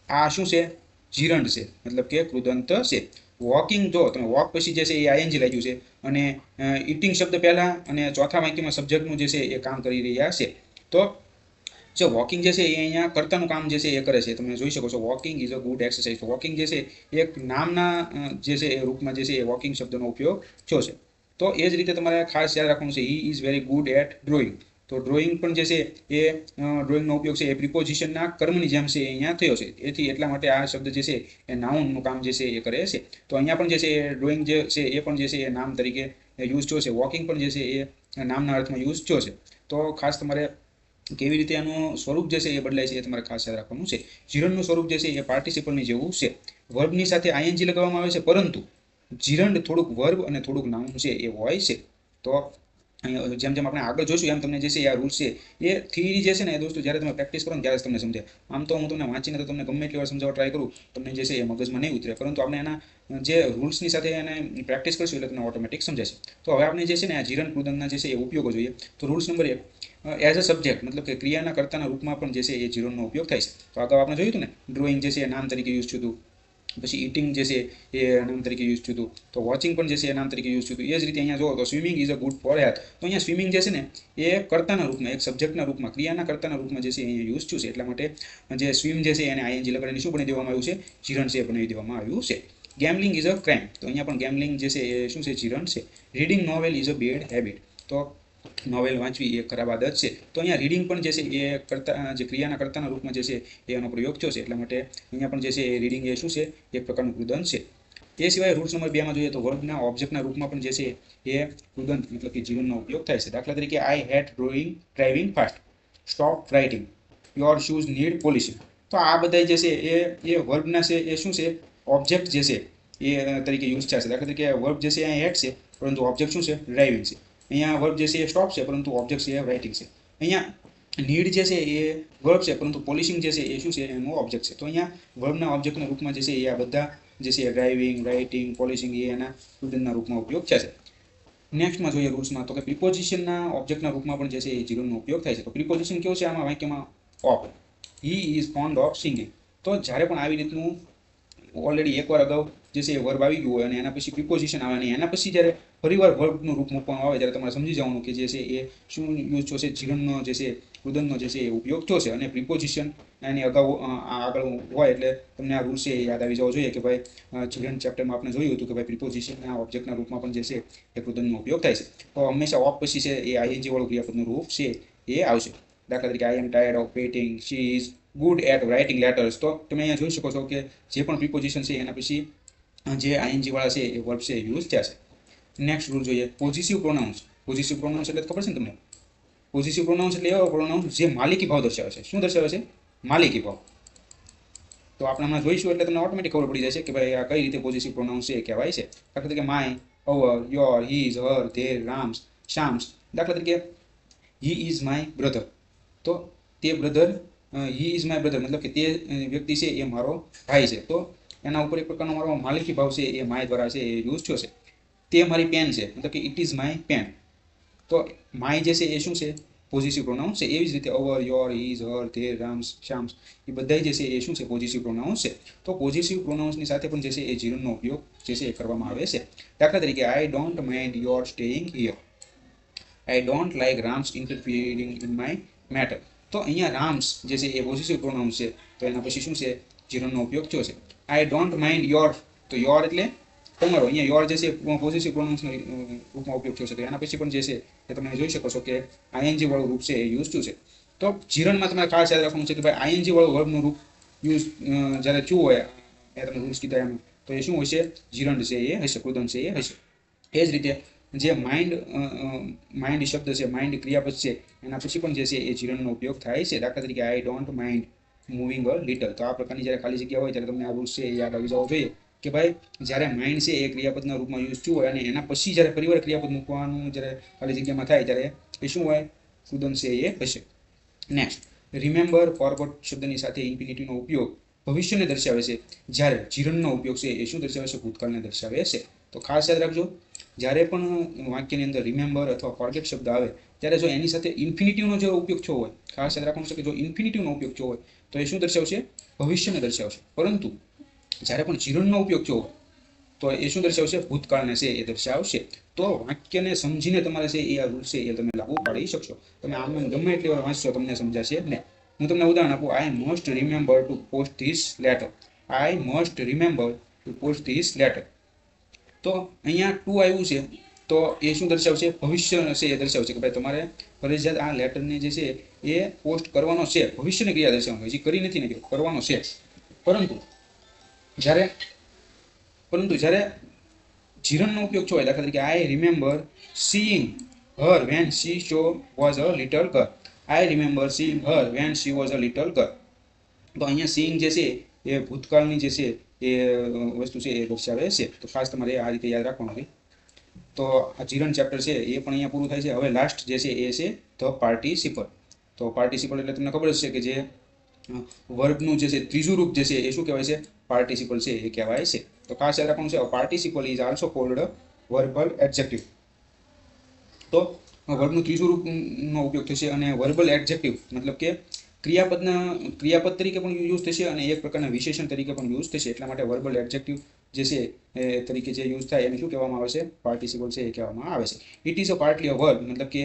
[SPEAKER 1] આ શું છે, જીરંડ છે, મતલબ કે કૃદંત છે. વોકિંગ જો તમે વોક પછી જે છે એ આઈએનજી લાગ્યું છે અને ઇટિંગ શબ્દ પહેલા અને ચોથા વાક્યમાં સબ્જેક્ટનું જે છે એ કામ કરી રહ્યા છે. તો જે વોકિંગ જે છે એ અહીંયા કર્તાનું કામ જે છે એ કરે છે. તમે જોઈ શકો છો walking is a good exercise. તો વોકિંગ જે છે એક નામના જે છે એ રૂપમાં જે છે એ વોકિંગ શબ્દનો ઉપયોગ થયો છે. તો એ જ રીતે તમારે ખાસ યાદ રાખવાનું છે he is very good at drawing. તો ડ્રોઈંગ પણ જે છે એ ડ્રોઈંગનો ઉપયોગ છે એ પ્રિપોઝિશનના કર્મની જેમ છે એ અહીંયા થયો છે. એથી એટલા માટે આ શબ્દ જે છે એ નાઉનનું કામ જે છે એ કરે છે. તો અહીંયા પણ જે છે એ ડ્રોઈંગ જે છે એ પણ જે છે એ નામ તરીકે યુઝ થયો છે. વોકિંગ પણ જે છે એ નામના અર્થમાં યુઝ થયો છે. તો ખાસ તમારે કેવી રીતે આનું સ્વરૂપ જે છે એ બદલાય છે એ તમારે ખાસ યાદ રાખવાનું છે. જીરણનું સ્વરૂપ જે છે એ પાર્ટિસિપલની જેવું છે. વર્બની સાથે આઈએનજી લગાવવામાં આવે છે, પરંતુ જીરંડ થોડુંક વર્બ અને થોડુંક નાઉન છે એ હોય છે. તો જેમ જેમ આપણે આગળ જોઈશું એમ તમને જે છે આ રૂલ્સ છે એ થિયરી જે છે ને એ દોસ્તો જ્યારે તમે પ્રેક્ટિસ કરો ને ત્યારે તમને સમજાય. આમ તો હું તમને વાંચીને તો તમને ગમે એટલી વાર સમજાવવા ટ્રાય કરું તમને જે છે એ મગજમાં નહીં ઉતરે, પરંતુ આપણે એના જે રૂલ્સની સાથે એને પ્રેક્ટિસ કરશું એટલે તમને ઓટોમેટિક સમજાશે. તો હવે આપણે જે છે ને આ જીરણ કૃદંતના જે છે એ ઉપયોગો જોઈએ. તો rules number 1, as a subject મતલબ કે ક્રિયાના કર્તાના રૂપમાં પણ જે છે એ જીરણનો ઉપયોગ થાય છે. તો અગાઉ આપણે જોયું હતું ને ડ્રોઈંગ જે છે એ નામ તરીકે યુઝ થયું હતું, પછી ઇટિંગ જે છે એ નામ તરીકે યુઝ થયું હતું, તો વોચિંગ પણ જે છે એ નામ તરીકે યુઝ થયું હતું. એ જ રીતે અહીંયા જોવો તો swimming is a good for health. તો અહીંયા સ્વિમિંગ જે છે ને એ કર્તાના રૂપમાં, એક સબ્જેક્ટના રૂપમાં, ક્રિયાના કર્તાના રૂપમાં જે છે અહીંયા યુઝ થયું છે. એટલા માટે જે સ્વિમ જે છે એને આઈએનજી લગાડીને શું બનાવી દેવામાં આવ્યું છે, જીરણ છે એ બનાવી દેવામાં આવ્યું છે. ગેમલિંગ ઇઝ અ ક્રાઇમ. તો અહીંયા પણ ગેમલિંગ જે છે એ શું છે, જીરણ છે. Reading novel is a bad habit. તો નોવેલ વાંચવી એ ખરાબ આદત છે. તો અહીંયા રીડિંગ પણ જે છે એ કરતા જે ક્રિયાના કર્તાના રૂપમાં જે છે એનો પ્રયોગ થયો છે. એટલા માટે અહીંયા પણ જે છે એ રીડિંગ એ શું છે, એક પ્રકારનું કૃદંત છે. એ સિવાય રૂલ્સ નંબર 2 માં જોઈએ તો વર્બના ઓબ્જેક્ટના રૂપમાં પણ જે છે એ કૃદંત મતલબ કે જીવનનો ઉપયોગ થાય છે. દાખલા તરીકે I hate driving fast, stop writing, your shoes need polishing. તો આ બધા જે છે એ વર્બના છે એ શું છે, ઓબ્જેક્ટ જે છે એ તરીકે યુઝ થશે. દાખલા તરીકે વર્બ જે છે અહીંયા હેટ છે પરંતુ ઓબ્જેક્ટ શું છે, ડ્રાઇવિંગ છે. અહીંયા વર્બ જે છે એ સ્ટોપ છે પરંતુ ઓબ્જેક્ટ છે એ રાઇટિંગ છે. અહીંયા નીડ જે છે એ વર્બ છે પરંતુ પોલિશિંગ જે છે એ શું છે, એનું ઓબ્જેક્ટ છે. તો અહીંયા વર્બના ઓબ્જેક્ટના રૂપમાં જે છે એ આ બધા જે છે ડ્રાઇવિંગ, રાઇટિંગ, પોલિશિંગ એ એના કૃદંતના રૂપમાં ઉપયોગ થશે. નેક્સ્ટમાં જોઈએ રૂલ્સમાં તો કે પ્રિપોઝિશનના ઓબ્જેક્ટના રૂપમાં પણ જે છે એ જીરણનો ઉપયોગ થાય છે. તો પ્રિપોઝિશન કેવું છે આમાં વાક્યમાં, of. He is found of singing. તો જ્યારે પણ આવી રીતનું ઓલરેડી એકવાર અગાઉ જે છે એ વર્બ આવી ગયું હોય અને એના પછી પ્રિપોઝિશન આવે અને એના પછી જ્યારે ફરીવાર વર્બનું રૂપ મૂકવામાં આવે ત્યારે તમારે સમજી જવાનું કે જે છે એ શું યુઝ થશે, જીરણનો જે છે કૃદંતનો જે છે એ ઉપયોગ થશે. અને પ્રિપોઝિશન એની અગાઉ આગળ હોય એટલે તમને આ રૂલ્સ છે એ યાદ આવી જવો જોઈએ કે ભાઈ જીરણ ચેપ્ટરમાં આપણે જોયું હતું કે ભાઈ પ્રિપોઝિશનના ઓબ્જેક્ટના રૂપમાં પણ જે છે એ કૃદંતનો ઉપયોગ થાય છે. તો હંમેશા ઓફ પછી છે એ આઈએનજી વાળું ક્રિયાપદનું રૂપ છે એ આવશે. દાખલા તરીકે I am tired of waiting, she is good at writing letters. તો તમે અહીંયા જોઈ શકો છો કે જે પણ પ્રિપોઝિશન છે એના પછી જે આઈએનજી વાળા છે એ વર્બ છે યુઝ થયા છે. નેક્સ્ટ રૂલ જોઈએ, પોઝિટિવ પ્રોનાઉન્સ. પોઝિટિવ પ્રોનાઉન્સ એટલે ખબર છે ને તમને? પોઝિટિવ પ્રોનાઉન્સ એટલે એવા પ્રોનાઉન્સ જે માલિકી ભાવ દર્શાવે છે. શું દર્શાવે છે? માલિકી ભાવ. તો આપણે હમણાં જોઈશું એટલે તમને ઓટોમેટિક ખબર પડી જશે કે ભાઈ આ કઈ રીતે પોઝિટિવ પ્રોનાઉન્સ છે કહેવાય છે. દાખલા તરીકે my, our, your, his, her, their, Ram's, Shyam's. દાખલા તરીકે હી ઇઝ માય બ્રધર. તો તે brother, he is my brother મતલબ કે તે વ્યક્તિ છે એ મારો ભાઈ છે. તો એના ઉપર એક પ્રકારનો મારો માલિકી ભાવ છે એ માય દ્વારા છે એ યુઝ થયો છે. તે મારી પેન છે મતલબ કે ઇટ ઇઝ માય પેન. તો માય જે છે એ શું છે, પોઝિટિવ પ્રોનાઉન્સ છે. એવી જ રીતે our, your, his, her, their, Ram's, Shyam's એ બધા જે છે એ શું છે, પોઝિટિવ પ્રોનાઉન્સ છે. તો પોઝિટિવ પ્રોનાઉન્સની સાથે પણ જે છે એ જીરણનો ઉપયોગ જે છે એ કરવામાં આવે છે. દાખલા તરીકે I don't mind your staying here, I don't like Ram's interfering in my matter. તો અહીંયા રામ્સ જે છે એ પોઝિટિવ પ્રોનાઉન્સ છે તો એના પછી શું છે, જીરણનો ઉપયોગ થયો છે. આઈ ડોન્ટ માઇન્ડ યોર, તો યોર એટલે તમારો. અહીંયા યોર જે છે પોઝેસિવ પ્રોનાઉન્સનો રૂપમાં ઉપયોગ થયો છે. તો એના પછી પણ જે છે એ તમે જોઈ શકો છો કે આઈએનજી વાળું રૂપ છે એ યુઝ ટુ છે. તો જીરણમાં તમારે ખાસ યાદ રાખવાનું છે કે ભાઈ આઈએનજી વાળું વર્બનું રૂપ યુઝ જ્યારે થયું હોય એ તમે રૂલ્સ કીધા એમાં, તો એ શું હશે? જીરણ છે એ હશે, કૃદંત છે એ હશે. એ જ રીતે જે માઇન્ડ શબ્દ છે, માઇન્ડ ક્રિયાપદ છે, એના પછી પણ જે છે એ જીરણનો ઉપયોગ થાય છે. દાખલા તરીકે I don't mind moving a little. તો આ પ્રકારની જ્યારે ખાલી જગ્યા હોય ત્યારે તમને આ રૂલ્સ છે એ યાદ આવી જવો જોઈએ કે ભાઈ જ્યારે માઇન્ડ છે એ ક્રિયાપદના રૂપમાં યુઝ થયું હોય અને એના પછી જ્યારે ફરીવાર ક્રિયાપદ મૂકવાનું જ્યારે ખાલી જગ્યામાં થાય ત્યારે એ શું હોય? કૃદંત છે એ હશે. નેક્સ્ટ, રિમેમ્બર ફોરગોટ શબ્દની સાથે ઇન્ફિનિટીનો ઉપયોગ ભવિષ્યને દર્શાવે છે, જ્યારે જીરણનો ઉપયોગ છે એ શું દર્શાવે છે? ભૂતકાળને દર્શાવે છે. તો ખાસ યાદ રાખજો, જ્યારે પણ વાક્યની અંદર રિમેમ્બર અથવા ફોરગેટ શબ્દ આવે ત્યારે જો એની સાથે ઇન્ફિનિટીવનો જો ઉપયોગ થયો હોય, ખાસ યાદ રાખવાનું છે કે જો ઇન્ફિનિટીવનો ઉપયોગ થયો હોય તો એ શું દર્શાવશે? ભવિષ્યને દર્શાવશે. પરંતુ જ્યારે પણ જીરણનો ઉપયોગ થયો હોય તો એ શું દર્શાવશે? ભૂતકાળને છે એ દર્શાવશે. તો વાક્યને સમજીને તમારે છે એ આ રૂલ છે એ તમે લાગુ પાડી શકશો. તમે આમ ગમે એટલી વાર વાંચશો તમને સમજાશે ને. હું તમને ઉદાહરણ આપું. I must remember to post this letter. I must remember to post this letter. તો અહીંયા ટુ આવ્યું છે તો એ શું દર્શાવશે? ભવિષ્ય છે એ દર્શાવશે કે ભાઈ તમારે ફરજિયાત આ લેટરને જે છે એ પોસ્ટ કરવાનો છે. ભવિષ્યની ક્રિયા દર્શાવવાનો, હજી કરી નથી ને કરવાનો છે. પરંતુ જ્યારે જીરણનો ઉપયોગ થયો હોય, દાખલા તરીકે I remember seeing her when she was a little girl. I remember seeing her when she was a little girl. તો અહીંયા સીઈંગ જે છે એ ભૂતકાળની જે છે એ વસ્તુ છે એ દર્શાવે છે. તો ખાસ તમારે આ રીતે યાદ રાખવાનું છે. તો આ જીરણ ચેપ્ટર છે એ પણ અહીંયા પૂરું થાય છે. હવે લાસ્ટ જે છે એ છે ધ પાર્ટિસિપલ. તો પાર્ટિસિપલ એટલે તમને ખબર જ છે કે જે વર્બનું જે છે ત્રીજું રૂપ જે છે એ શું કહેવાય છે? પાર્ટિસિપલ છે એ કહેવાય છે. તો ખાસ યાદ રાખવાનું છે, participle is આલ્સો cold verbal adjective. તો વર્બનું ત્રીજું રૂપનો ઉપયોગ થશે અને વર્બલ એડજેક્ટિવ મતલબ કે ક્રિયાપદ તરીકે પણ યુઝ થશે અને એક પ્રકારના વિશેષણ તરીકે પણ યુઝ થશે. એટલા માટે વર્બલ એડજેક્ટિવ જે છે એ તરીકે જે યુઝ થાય એને શું કહેવામાં આવે છે? પાર્ટિસિપલ છે એ કહેવામાં આવે છે. It is a partly a verb, મતલબ કે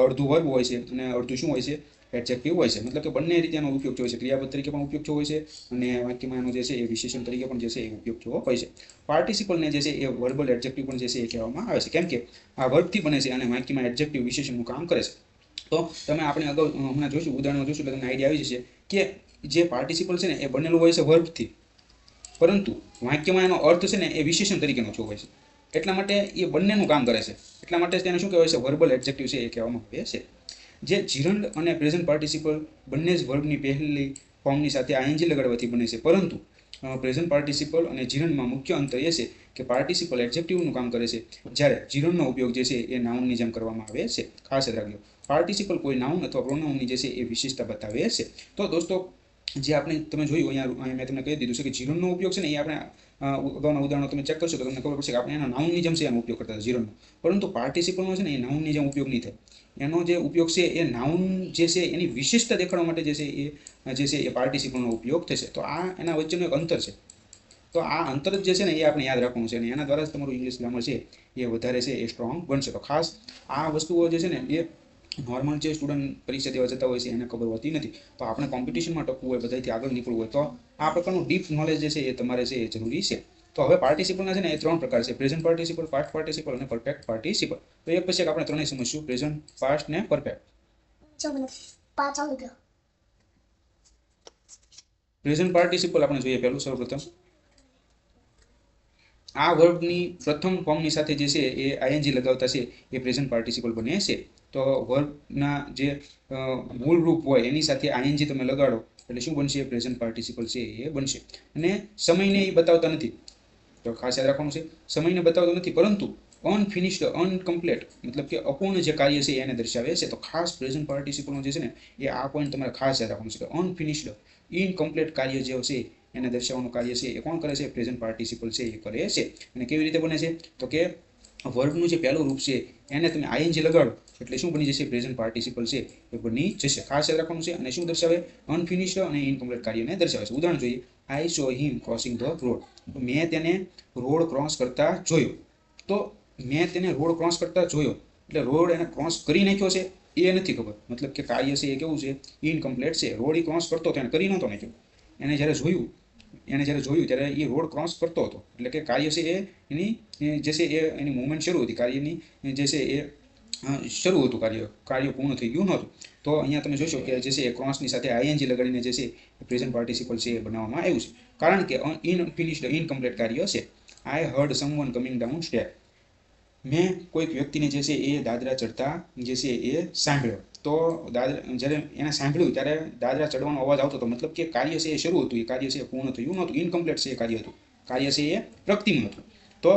[SPEAKER 1] અડધું વર્બ હોય છે અને અડધું શું હોય છે? એડજેક્ટિવ હોય છે. મતલબ કે બંને રીતે એનો ઉપયોગ થયો છે. ક્રિયાપદ તરીકે પણ ઉપયોગ થયો હોય છે અને વાક્યમાં એનો જે છે એ વિશેષણ તરીકે પણ જે છે એ ઉપયોગ થયો હોય છે. પાર્ટિસિપલને જે છે એ વર્બલ એડજેક્ટિવ પણ જે છે એ કહેવામાં આવે છે. કેમ કે આ વર્બથી બને છે અને વાક્યમાં એડજેક્ટિવ વિશેષણનું કામ કરે છે. તો તમે આપણે અગાઉ હમણાં જોઈશું, ઉદાહરણમાં જોઈશું એટલે તમને આઈડિયા આવી જશે કે જે પાર્ટિસિપલ છે ને એ બનેલું હોય છે વર્બથી, પરંતુ વાક્યમાં એનો અર્થ છે ને એ વિશેષણ તરીકેનો થયો હોય છે. એટલા માટે એ બંનેનું કામ કરે છે. એટલા માટે તેને શું કહેવાય છે? વર્બલ એડજેક્ટિવ છે એ કહેવામાં આવે છે. જે જીરંડ અને પ્રેઝન્ટ પાર્ટિસિપલ બંને જ વર્બની પહેલી ફોર્મની સાથે આઈએનજી લગાડવાથી બને છે. પરંતુ પ્રેઝન્ટ પાર્ટિસિપલ અને જીરંડમાં મુખ્ય અંતર એ છે કે પાર્ટિસિપલ એડજેક્ટિવનું કામ કરે છે, જ્યારે જીરંડનો ઉપયોગ જે છે એ નાઉનની જેમ કરવામાં આવે છે. ખાસ યાદ રાખજો, પાર્ટિસિપલ કોઈ નાઉન અથવા પ્રોનાઉનની જે છે એ વિશેષતા બતાવે છે. તો દોસ્તો જે આપણે તમે જોયું અહીંયા મેં તમને કહી દીધું છે કે જીરણનો ઉપયોગ છે ને એ આપણે અગાઉના ઉદાહરણો તમે ચેક કરશો તો તમને ખબર પડશે કે આપણે એના નાઉનની જેમ છે એનો ઉપયોગ કરતા હતા જીરણનો. પરંતુ પાર્ટિસિપલનો છે ને એ નાઉનની જેમ ઉપયોગ નહીં થાય. એનો જે ઉપયોગ છે એ નાઉન જે છે એની વિશિષ્ટતા દેખાડવા માટે જે છે એ પાર્ટિસિપલનો ઉપયોગ થશે. તો આ એના વચ્ચેનું એક અંતર છે. તો આ અંતર જે છે ને એ આપણે યાદ રાખવાનું છે અને એના દ્વારા જ તમારું ઇંગ્લિશ ગ્રામર છે એ વધારે છે એ સ્ટ્રોંગ બનશે. તો ખાસ આ વસ્તુઓ જે છે ને એ નોર્મલ જે સ્ટુડન્ટ પરીક્ષા દેવા જતા હોય છે એને ખબર હોતી નથી. તો આપણે કોમ્પિટિશનમાં ટકવું હોય, બધાથી આગળ નીકળવું હોય તો આ પ્રકારનું ડીપ નોલેજ જે છે એ તમારે છે એ જરૂરી છે. તો હવે પાર્ટિસિપલના છે ને એ ત્રણ પ્રકાર છે: પ્રેઝન્ટ પાર્ટિસિપલ, પાસ્ટ પાર્ટિસિપલ અને પરફેક્ટ પાર્ટિસિપલ. તો એક પછી આપણે ત્રણેય સમજશું: પ્રેઝન્ટ, પાસ્ટ ને પરફેક્ટ. પ્રેઝન્ટ પાર્ટિસિપલ આપણે જોઈએ પહેલું સૌપ્રથમ. આ વર્બની પ્રથમ ફોર્મની સાથે જે છે એ આઈએનજી લગાવતા છે એ પ્રેઝન્ટ પાર્ટિસિપલ બને છે. તો વર્બના જે મૂળ રૂપ હોય એની સાથે આઈએનજી તમે લગાડો એટલે શું બનશે? પ્રેઝન્ટ પાર્ટિસિપલ છે એ બનશે. અને સમયને એ બતાવતા નથી. તો ખાસ યાદ રાખવાનું છે, સમયને બતાવતો નથી, પરંતુ અનફિનિશ્ડ, અનકમ્પ્લીટ મતલબ કે અપૂર્ણ જે કાર્ય છે એને દર્શાવે છે. તો ખાસ પ્રેઝન્ટ પાર્ટિસિપલનો જે છે ને એ આ પોઈન્ટ તમારે ખાસ યાદ રાખવાનું છે કે અનફિનિશ્ડ, ઇનકમ્પ્લીટ કાર્ય જે છે એને દર્શાવવાનું કાર્ય છે એ કોણ કરે છે? પ્રેઝન્ટ પાર્ટિસિપલ છે એ કરે છે. અને કેવી રીતે બને છે? તો કે વર્બનું જે પહેલું રૂપ છે એને તમે આઈએનજી લગાડો એટલે શું બની જશે? પ્રેઝન્ટ પાર્ટિસિપલ છે એ બની જશે. ખાસ યાદ રાખવાનું છે. અને શું દર્શાવે? અનફિનિશ્ડ અને ઇનકમ્પ્લીટ કાર્યને દર્શાવે છે. ઉદાહરણ જોઈએ: આઈ સો હિમ ક્રોસિંગ ધ રોડ. મેં તેને રોડ ક્રોસ કરતા જોયો. તો મેં તેને રોડ ક્રોસ કરતા જોયો એટલે રોડ એને ક્રોસ કરી નાખ્યો છે એ નથી ખબર. મતલબ કે કાર્ય છે એ કેવું છે? ઇનકમ્પ્લીટ છે. રોડ એ ક્રોસ કરતો હતો, એને કરી નહોતો નાખ્યો. એને જ્યારે જોયું એને જ્યારે જોયું ત્યારે એ રોડ ક્રોસ કરતો હતો, એટલે કે કાર્ય છે એ એની જે છે એ એની મુવમેન્ટ શરૂ હતી, કાર્યની જે છે એ શરૂ હતું, કાર્ય પૂર્ણ થઈ ગયું નહોતું. તો અહીંયા તમે જોશો કે જે છે એ ક્રોસની સાથે આઈએનજી લગાડીને જે છે પ્રેઝન્ટ પાર્ટિસિપલ છે એ બનાવવામાં આવ્યું છે, કારણ કે અનફિનિશ્ડ ઇનકમ્પ્લીટ કાર્ય છે. I heard someone coming down step. મેં કોઈક વ્યક્તિને જે છે એ દાદરા ચડતા જે છે એ સાંભળ્યો. તો જ્યારે એને સાંભળ્યું ત્યારે દાદરા ચડવાનો અવાજ આવતો હતો, મતલબ કે કાર્ય છે એ શરૂ હતું, એ કાર્ય છે એ પૂર્ણ થયું નહોતું, ઇનકમ્પ્લીટ છે એ કાર્ય હતું, કાર્ય છે એ પ્રગતિમાં હતું. તો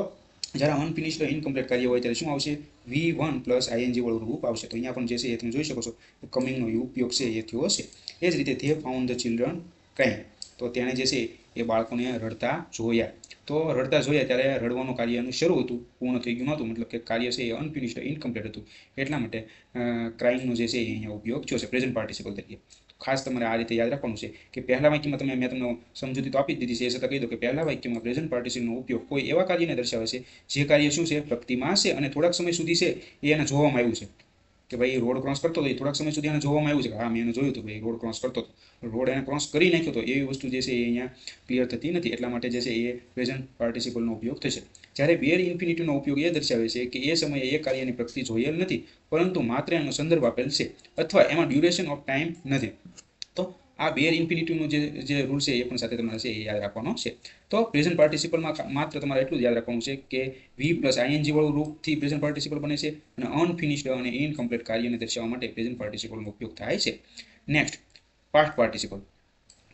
[SPEAKER 1] જ્યારે અનફિનિશ્ડ ઇનકમ્પ્લીટ કાર્ય હોય ત્યારે શું આવશે? V1 પ્લસ આઈએનજી વાળું રૂપ આવશે. તો અહીંયા પણ જે છે એ તમે જોઈ શકો છો કમિંગનો ઉપયોગ છે એ થયો હશે. એ જ રીતે they found the children crying. તો તેણે જે છે એ બાળકોને રડતા જોયા. તો રડતા જોયા ત્યારે રડવાનું કાર્ય એનું શરૂ હતું, પૂર્ણ થઈ ગયું નહોતું, મતલબ કે કાર્ય છે એ અનફિનિશ્ડ ઇનકમ્પ્લીટ હતું. એટલા માટે ક્રાઇંગનો જે છે એ અહીંયા ઉપયોગ થયો છે પ્રેઝન્ટ પાર્ટિસિપલ તરીકે. ખાસ તમારે આ રીતે યાદ રાખવાનું છે કે પહેલા વાક્યમાં મેં તમને સમજૂતી તો આપી જ દીધી છે, એ છતાં કહી દો કે પહેલા વાક્યમાં પ્રેઝન્ટ પાર્ટિસિપલનો ઉપયોગ કોઈ એવા કાર્યને દર્શાવે છે જે કાર્ય શું છે? પ્રગતિમાં છે અને થોડાક સમય સુધી છે એ એને જોવામાં આવ્યું છે કે ભાઈ રોડ ક્રોસ કરતો હતો, એ થોડાક સમય સુધી એને જોવામાં આવ્યું છે કે હા મેં એને જોયું હતું ભાઈ રોડ ક્રોસ કરતો હતો, રોડ એને ક્રોસ કરી નાખ્યો હતો, એવી વસ્તુ જે છે એ અહીંયા ક્લિયર થતી નથી. એટલા માટે જે છે એ પ્રેઝન્ટ પાર્ટિસિપલનો ઉપયોગ થશે. જ્યારે બેર ઇન્ફિનિટીવનો ઉપયોગ એ દર્શાવે છે કે એ સમયે એ કાર્યની પ્રગતિ જોયેલ નથી, પરંતુ માત્ર એનો સંદર્ભ આપેલ છે, અથવા એમાં ડ્યુરેશન ઓફ ટાઈમ નથી. તો આ બેર ઇન્ફિનિટીવનો જે રૂલ છે એ પણ સાથે તમારે છે એ યાદ રાખવાનો છે. તો પ્રેઝન્ટ પાર્ટિસિપલમાં માત્ર તમારે એટલું જ યાદ રાખવાનું છે કે વી પ્લસ આઈએનજી વાળું રૂપથી પ્રેઝન્ટ પાર્ટિસિપલ બને છે, અને અનફિનિશ્ડ અને ઇનકમ્પ્લીટ કાર્યને દર્શાવવા માટે પ્રેઝન્ટ પાર્ટિસિપલનો ઉપયોગ થાય છે. Next, past participle.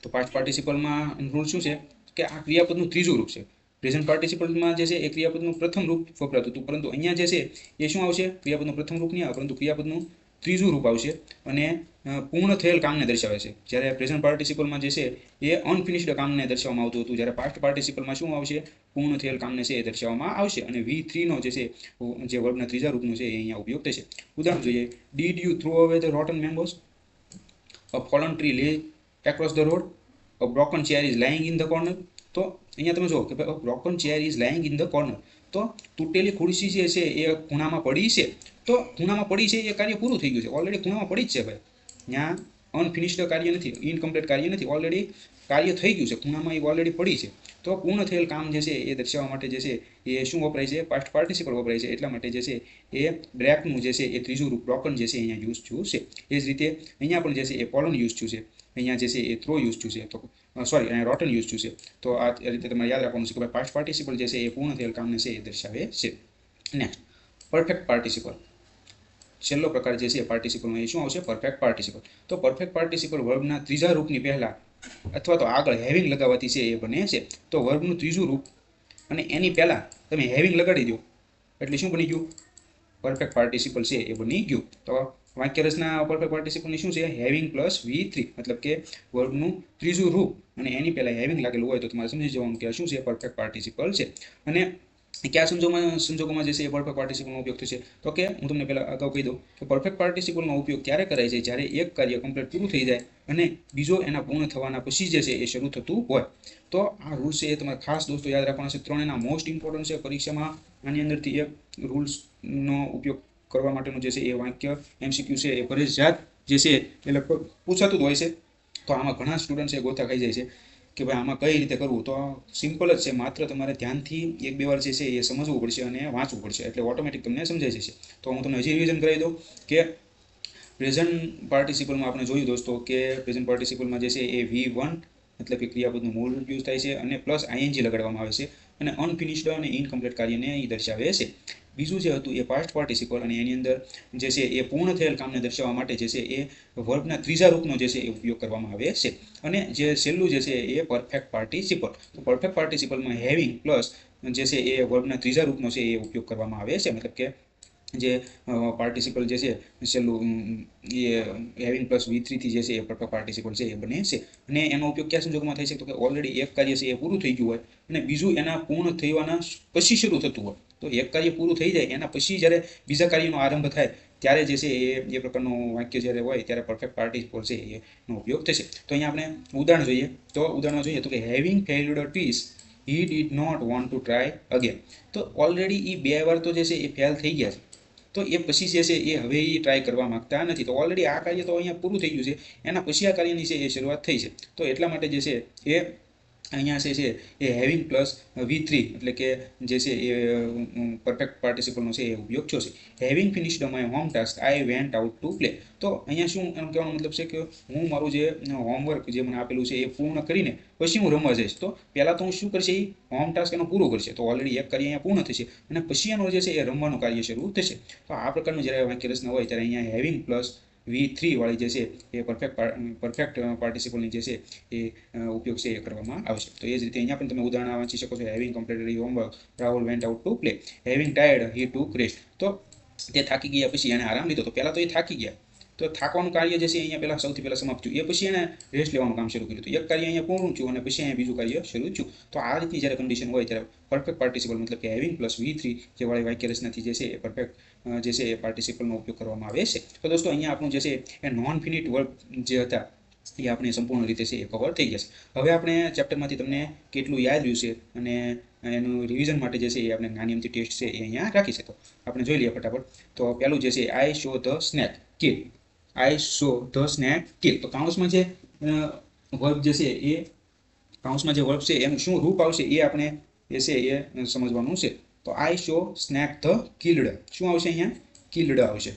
[SPEAKER 1] તો પાસ્ટ પાર્ટિસિપલમાં રૂલ શું છે કે આ ક્રિયાપદનું ત્રીજું રૂપ છે. પ્રેઝન્ટ પાર્ટિસિપલમાં જે છે એ ક્રિયાપદનું પ્રથમ રૂપ વપરાતું હતું, પરંતુ અહીંયા જે છે એ શું આવશે? ક્રિયાપદનું પ્રથમ રૂપ નહીં આવે, પરંતુ ક્રિયાપદનું ત્રીજું રૂપ આવશે, અને પૂર્ણ થયેલ કામને દર્શાવે છે. જ્યારે પ્રેઝન્ટ પાર્ટિસિપલમાં જે છે એ અનફિનિશ્ડ કામને દર્શાવવામાં આવતું હતું, જ્યારે પાસ્ટ પાર્ટિસિપલમાં શું આવશે? પૂર્ણ થયેલ કામને છે એ દર્શાવવામાં આવશે. અને V3નો જે છે જે વર્બના ત્રીજા રૂપનો છે એ અહીંયા ઉપયોગ થશે. ઉદાહરણ જોઈએ, did you throw away the rotten mangoes? A fallen tree lay across the road? A broken chair is lying in the corner? તો અહીંયા તમે જુઓ કે ભાઈ broken chair is lying in the corner. તો તૂટેલી ખુરશી જે છે એ ખૂણામાં પડી છે. તો ખૂણામાં પડી છે એ કાર્ય પૂરું થઈ ગયું છે, ઓલરેડી ખૂણામાં પડી જ છે ભાઈ. ત્યાં અનફિનિશ્ડ કાર્ય નથી, ઇનકમ્પ્લીટ કાર્ય નથી, ઓલરેડી કાર્ય થઈ ગયું છે, ખૂણામાં એ ઓલરેડી પડી છે. તો પૂર્ણ થયેલ કામ જે છે એ દર્શાવવા માટે જે છે એ શું વપરાય છે? પાસ્ટ પાર્ટિસિપલ વપરાય છે. એટલા માટે જે છે એ બ્રેકનું જે છે એ ત્રીજું રૂપ બ્રોકન જે છે અહીંયા યુઝ થયું છે. એ જ રીતે અહીંયા પણ જે છે એ પોલન યુઝ થયું છે, અહીંયા જે છે એ થ્રો યુઝ થયું છે, તો સોરી અહીંયા રોટન યુઝ થયું છે. તો આ રીતે તમારે યાદ રાખવાનું છે કે ભાઈ પાસ્ટ પાર્ટિસિપલ જે છે એ પૂર્ણ થયેલ કામને છે એ દર્શાવે છે. Next, perfect participle. છેલ્લો પ્રકાર જે છે પાર્ટિસિપલમાં એ શું આવશે? Perfect participle. તો પરફેક્ટ પાર્ટિસિપલ વર્બના ત્રીજા રૂપની પહેલા અથવા તો આગળ હેવિંગ લગાવવાથી છે એ બને છે. તો વર્બનું ત્રીજું રૂપ અને એની પહેલા તમે હેવિંગ લગાડી દો એટલે શું બની ગયું? પરફેક્ટ પાર્ટિસિપલ છે એ બની ગયું. તો વાક્યરચના પરફેક્ટ પાર્ટિસિપલની શું છે? હેવિંગ પ્લસ V3, મતલબ કે વર્બનું ત્રીજું રૂપ અને એની પહેલા હેવિંગ લાગેલું હોય તો તમારે સમજી જવાનું કે શું છે? પરફેક્ટ પાર્ટિસિપલ છે. અને કયા સંજોગોમાં જે છે એ પરફેક્ટ પાર્ટિસિપલનો ઉપયોગ થશે? તો કે હું તમને પહેલાં અગાઉ કહી દઉં કે પરફેક્ટ પાર્ટિસિપલનો ઉપયોગ ત્યારે કરાય છે જ્યારે એક કાર્ય કમ્પ્લીટ પૂરું થઈ જાય અને બીજો એના પૂર્ણ થવાના પછી જે છે એ શરૂ થતું હોય. તો આ રૂલ્સ છે એ તમારે ખાસ દોસ્તો યાદ રાખવાના છે. 3 એના મોસ્ટ ઇમ્પોર્ટન્ટ છે. પરીક્ષામાં આની અંદરથી એક રૂલ્સનો ઉપયોગ કરવા માટેનું જે છે એ વાક્ય MCQ છે એ ફરજિયાત જે છે એ લગભગ પૂછાતું જ હોય છે. તો આમાં ઘણા સ્ટુડન્ટ છે ગોથા ખાઈ જાય છે કે ભાઈ આમાં કઈ રીતે કરવું. તો સિમ્પલ જ છે, માત્ર તમારે ધ્યાનથી 1-2 વાર જે છે એ સમજવું પડશે અને વાંચવું પડશે, એટલે ઓટોમેટિક તમને સમજાઈ જશે. તો હું તમને હજી રિવિઝન કરાવી દઉં કે પ્રેઝન્ટ પાર્ટિસિપલમાં આપણે જોયું દોસ્તો કે પ્રેઝન્ટ પાર્ટિસિપલમાં જે છે એ V1 મતલબ કે ક્રિયાપદનું મૂળ યુઝ થાય છે અને પ્લસ આઈએનજી લગાડવામાં આવે છે અને અનફિનિશ્ડ અને ઇનકમ્પ્લીટ કાર્યને એ દર્શાવે છે. બીજું જે હતું એ પાસ્ટ પાર્ટિસિપલ, અને એની અંદર જે છે એ પૂર્ણ થયેલ કામને દર્શાવવા માટે જે છે એ વર્બના ત્રીજા રૂપનો જે છે એ ઉપયોગ કરવામાં આવે છે. અને જે છેલ્લું જે છે એ પરફેક્ટ પાર્ટિસિપલ. તો પરફેક્ટ પાર્ટિસિપલમાં હેવિંગ પ્લસ જે છે એ વર્બના ત્રીજા રૂપનો છે એ ઉપયોગ કરવામાં આવે છે, મતલબ કે જે પાર્ટિસિપલ જે છે છેલ્લું એ હેવિંગ પ્લસ V3 થી જે છે એ પરફેક્ટ પાર્ટિસિપલ છે એ બને છે. અને એનો ઉપયોગ કયા સંજોગોમાં થઈ શકે? તો કે ઓલરેડી એક કાર્ય છે એ પૂરું થઈ ગયું હોય અને બીજું એના પૂર્ણ થવાના પછી શરૂ થતું હોય. તો એક કાર્ય પૂરું થઈ જાય એના પછી જ્યારે બીજા કાર્યનો આરંભ થાય ત્યારે જે છે એ પ્રકારનું વાક્ય જ્યારે હોય ત્યારે પરફેક્ટ પાર્ટિસિપલ છે એનો ઉપયોગ થશે. તો અહીંયા આપણે ઉદાહરણ જોઈએ. તો ઉદાહરણમાં જોઈએ તો કે having failed a twice he did not want to try again. તો ઓલરેડી એ 2 વાર તો જે છે એ ફેલ થઈ ગયા છે, તો એ પછી જે છે એ હવે એ ટ્રાય કરવા માંગતા નથી. તો ઓલરેડી આ કાર્ય તો અહીંયા પૂરું થઈ ગયું છે, એના પછી આ કાર્યની છે એ શરૂઆત થઈ છે. તો એટલા માટે જે છે એ અહીંયા છે એ હેવિંગ પ્લસ V3 એટલે કે જે છે એ પરફેક્ટ પાર્ટિસિપલનો છે એ ઉપયોગ થયો છે. Having finished my home task I went out to play. તો અહીંયા શું એમ કહેવાનો મતલબ છે કે હું મારું જે હોમવર્ક જે મને આપેલું છે એ પૂર્ણ કરીને પછી હું રમવા જઈશ. તો પહેલાં તો હું શું કરશે, એ હોમ ટાસ્ક એનો પૂરો કરશે, તો ઓલરેડી એક કાર્ય અહીંયા પૂર્ણ થશે અને પછી એનો જે છે એ રમવાનું કાર્ય શરૂ થશે. તો આ પ્રકારનું જ્યારે વાક્ય રચના હોય ત્યારે અહીંયા હેવિંગ પ્લસ V3 વાળી જે છે એ પરફેક્ટ પાર્ટિસિપલની જે છે એ ઉપયોગ છે એ કરવામાં આવશે. તો એ જ રીતે અહીંયા પણ તમે ઉદાહરણ વાંચી શકો છો. Having completed homework Rahul vent out to play. Having tired he took rest. તો તે થાકી ગયા પછી એને આરામ લીધો. તો પહેલાં તો એ થાકી ગયા, તો થાકવાનું કાર્ય જે છે અહીંયા પહેલાં સૌથી પહેલાં સમાપ્ત થયું, એ પછી એને રેસ્ટ લેવાનું કામ શરૂ કર્યું. તો એક કાર્ય અહીંયા પૂર્ણ થયું અને પછી અહીંયા બીજું કાર્ય શરૂ થયું. તો આ રીતની જ્યારે કન્ડિશન હોય ત્યારે પરફેક્ટ પાર્ટિસિપલ મતલબ કે હેવિંગ પ્લસ V3 જે વાળી વાક્ય રચનાથી જે છે એ પરફેક્ટ જે છે એ પાર્ટિસિપલનો ઉપયોગ કરવામાં આવે છે. તો દોસ્તો અહીંયા આપણું જે છે એ નોન ફિનિટ વર્બ જે હતા એ આપણે સંપૂર્ણ રીતે છે એ કવર થઈ ગયા છે. હવે આપણે ચેપ્ટરમાંથી તમને કેટલું યાદ રહ્યું છે અને એનું રિવિઝન માટે જે છે એ આપણે નાની અમથી ટેસ્ટ છે એ અહીંયા રાખી છે. તો આપણે જોઈ લઈએ ફટાફટ. તો પહેલું જે છે I saw the snake kill. I saw the snake kill. તો કાઉન્સમાં જે વર્બ જે છે એ કાઉન્સમાં જે વર્બ છે એનું શું રૂપ આવશે એ આપણે જે છે એ સમજવાનું છે. તો આઈ શો સ્નેક ધ કિલ્ડ. શું આવશે અહીંયા? કિલ્ડ આવશે.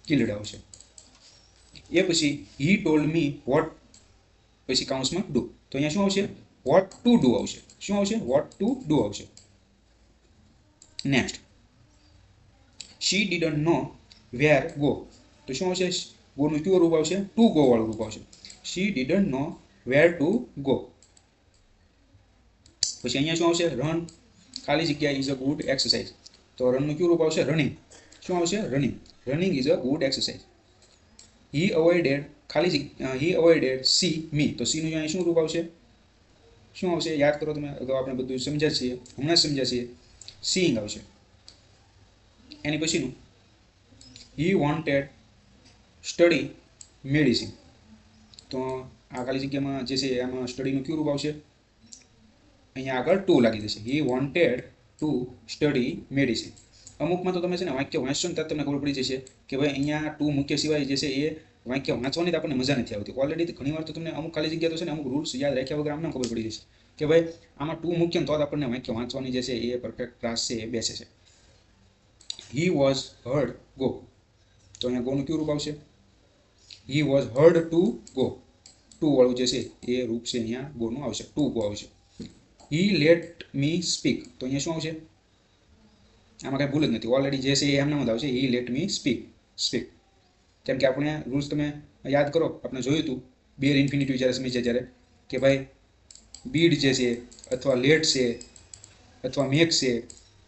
[SPEAKER 1] કિલ્ડ આવશે. એ પછી હી ટોલ્ડ મી વોટ, પછી કાઉન્સમાં ડુ. તો અહીંયા શું આવશે? વોટ ટુ ડુ આવશે. શું આવશે? વોટ ટુ ડુ આવશે. Next she didn't know where go. તો શું આવશે? ગોનું કયું રૂપ આવશે? ટુ ગો વાળું રૂપ આવશે. She didn't know where to go. પછી અહીંયા શું આવશે? રન ખાલી જગ્યા ઇઝ અ ગુડ એક્સરસાઇઝ. તો રનનું કયું રૂપ આવશે? રનિંગ. શું આવશે? Running. Running is a good exercise. He avoided ખાલી જગ્યા હી અવોઇડેડ સી મી. તો સીનું અહીંયા શું રૂપ આવશે? શું આવશે? યાદ કરો તમે, અગાઉ આપણે બધું સમજ્યા છીએ, હમણાં જ સમજ્યા છીએ. સીઈંગ આવશે. એની પછીનું હી વોન્ટેડ સ્ટડી મેડિસિન. તો આ ખાલી જગ્યામાં જે છે એમાં સ્ટડીનું કયું રૂપ આવશે? અહીંયા આગળ ટુ લાગી જશે. He wanted to study medicine. અમુકમાં તો તમે છે ને વાક્ય વાંચશો ને ત્યારે તમને ખબર પડી જશે કે ભાઈ અહીંયા ટુ મુખ્ય સિવાય જે છે એ વાક્ય વાંચવાની તો આપણને મજા નથી આવતી. ઓલરેડી ઘણી વાર તો તમને અમુક ખાલી જગ્યા તો છે ને અમુક રૂલ્સ યાદ રાખ્યા વગર આમને ખબર પડી જશે કે ભાઈ આમાં ટુ મુખ્ય તો જ આપણને વાક્ય વાંચવાની જે છે એ પરફેક્ટ ક્લાસ છે એ બેસે છે. He was heard go. તો અહીંયા ગોનું કયું રૂપ આવશે? He was heard to go. To વાળું જે છે એ રૂપ છે અહીંયા ગોનું આવશે. ટુ ગો આવશે. હી લેટ મી સ્પીક. તો અહીંયા શું આવશે? આમાં કાંઈ ભૂલ જ નથી. ઓલરેડી જે છે એ એમનામાં જ આવશે. હી લેટ મી સ્પીક. સ્પીક. કેમ કે આપણે રૂલ્સ તમે યાદ કરો, આપણે જોયું હતું બેર ઇન્ફિનિટિવ જ્યારે સમજ્યા જ્યારે કે ભાઈ બીડ જે છે અથવા લેટ છે અથવા મેક છે,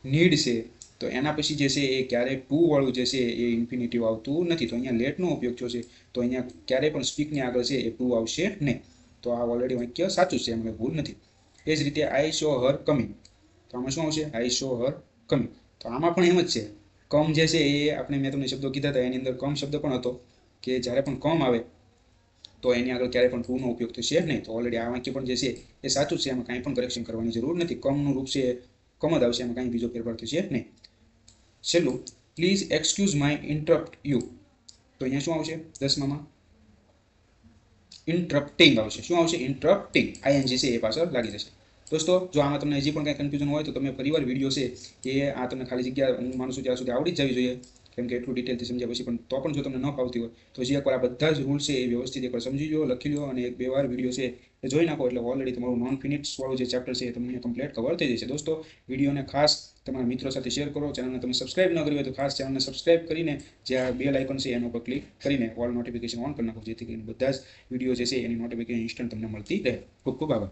[SPEAKER 1] નીડ છે, તો એના પછી જે છે એ ક્યારેય ટુ વાળું જે છે એ ઇન્ફિનિટિવ આવતું નથી. તો અહીંયા લેટનો ઉપયોગ થયો છે, તો અહીંયા ક્યારેય પણ સ્પીકની આગળ છે એ ટુ આવશે નહીં. તો આ ઓલરેડી વાક્ય સાચું છે, એમાં ભૂલ નથી. એ જ રીતે આઈ શો હર કમિંગ. તો આમાં શું આવશે? આઈ શો હર કમિંગ. તો આમાં પણ એમ જ છે. કમ જે છે એ આપણે મેં તમને શબ્દો કીધા હતા એની અંદર કમ શબ્દ પણ હતો કે જ્યારે પણ કમ આવે તો એની આગળ ક્યારેય પણ ટુનો ઉપયોગ થશે નહીં. તો ઓલરેડી આ વાક્ય પણ જે છે એ સાચું છે, એમાં કાંઈ પણ કરેક્શન કરવાની જરૂર નથી. કમનું રૂપ છે કમ જ આવશે, એમાં કાંઈ બીજો ફેરફાર થશે નહીં. છેલ્લું please excuse my interrupt you. તો અહીંયા શું આવશે? 10માં ઇન્ટરપ્ટિંગ આવશે. શું આવશે? ઇન્ટરપ્ટિંગ. આઈએનજી છે એ પાછળ લાગી જશે. દોસ્તો જો આમાં તમને હજી પણ કંઈ કન્ફ્યુઝન હોય તો તમે ફરીવાર વિડીયો છે એ આ તમને ખાલી જગ્યા હું માનું છું ત્યાં સુધી આવડી જ જવી જોઈએ, કેમ કે એટલું ડિટેલથી સમજ્યા પછી પણ તો પણ જો તમને ન ફાવતી હોય તો હજી એકવાર આ બધા જ રૂલ્સ છે એ વ્યવસ્થિત એકવાર સમજી લો, લખી લો અને એક બે વાર વિડીયો છે એ જોઈ નાખો એટલે ઓલરેડી તમારું નોન ફિનિટ્સ વાળું જે ચેપ્ટર છે એ તમને કમ્પ્લીટ કવર થઈ જશે. દોસ્તો વિડીયોને ખાસ તમારા મિત્રો સાથે શેર કરો. ચેનલને તમે સબસ્ક્રાઇબ ન કરી હોય તો ખાસ ચેનલને સબસ્ક્રાઇબ કરીને જે આ બેલ આઇકન છે એના ઉપર ક્લિક કરીને ઓલ નોટિફિકેશન ઓન કરી નાખો, જેથી કરીને બધા જ વિડીયો જે છે એની નોટિફિકેશન ઇન્સ્ટન્ટ તમને મળતી રહે. ખૂબ ખૂબ આભાર.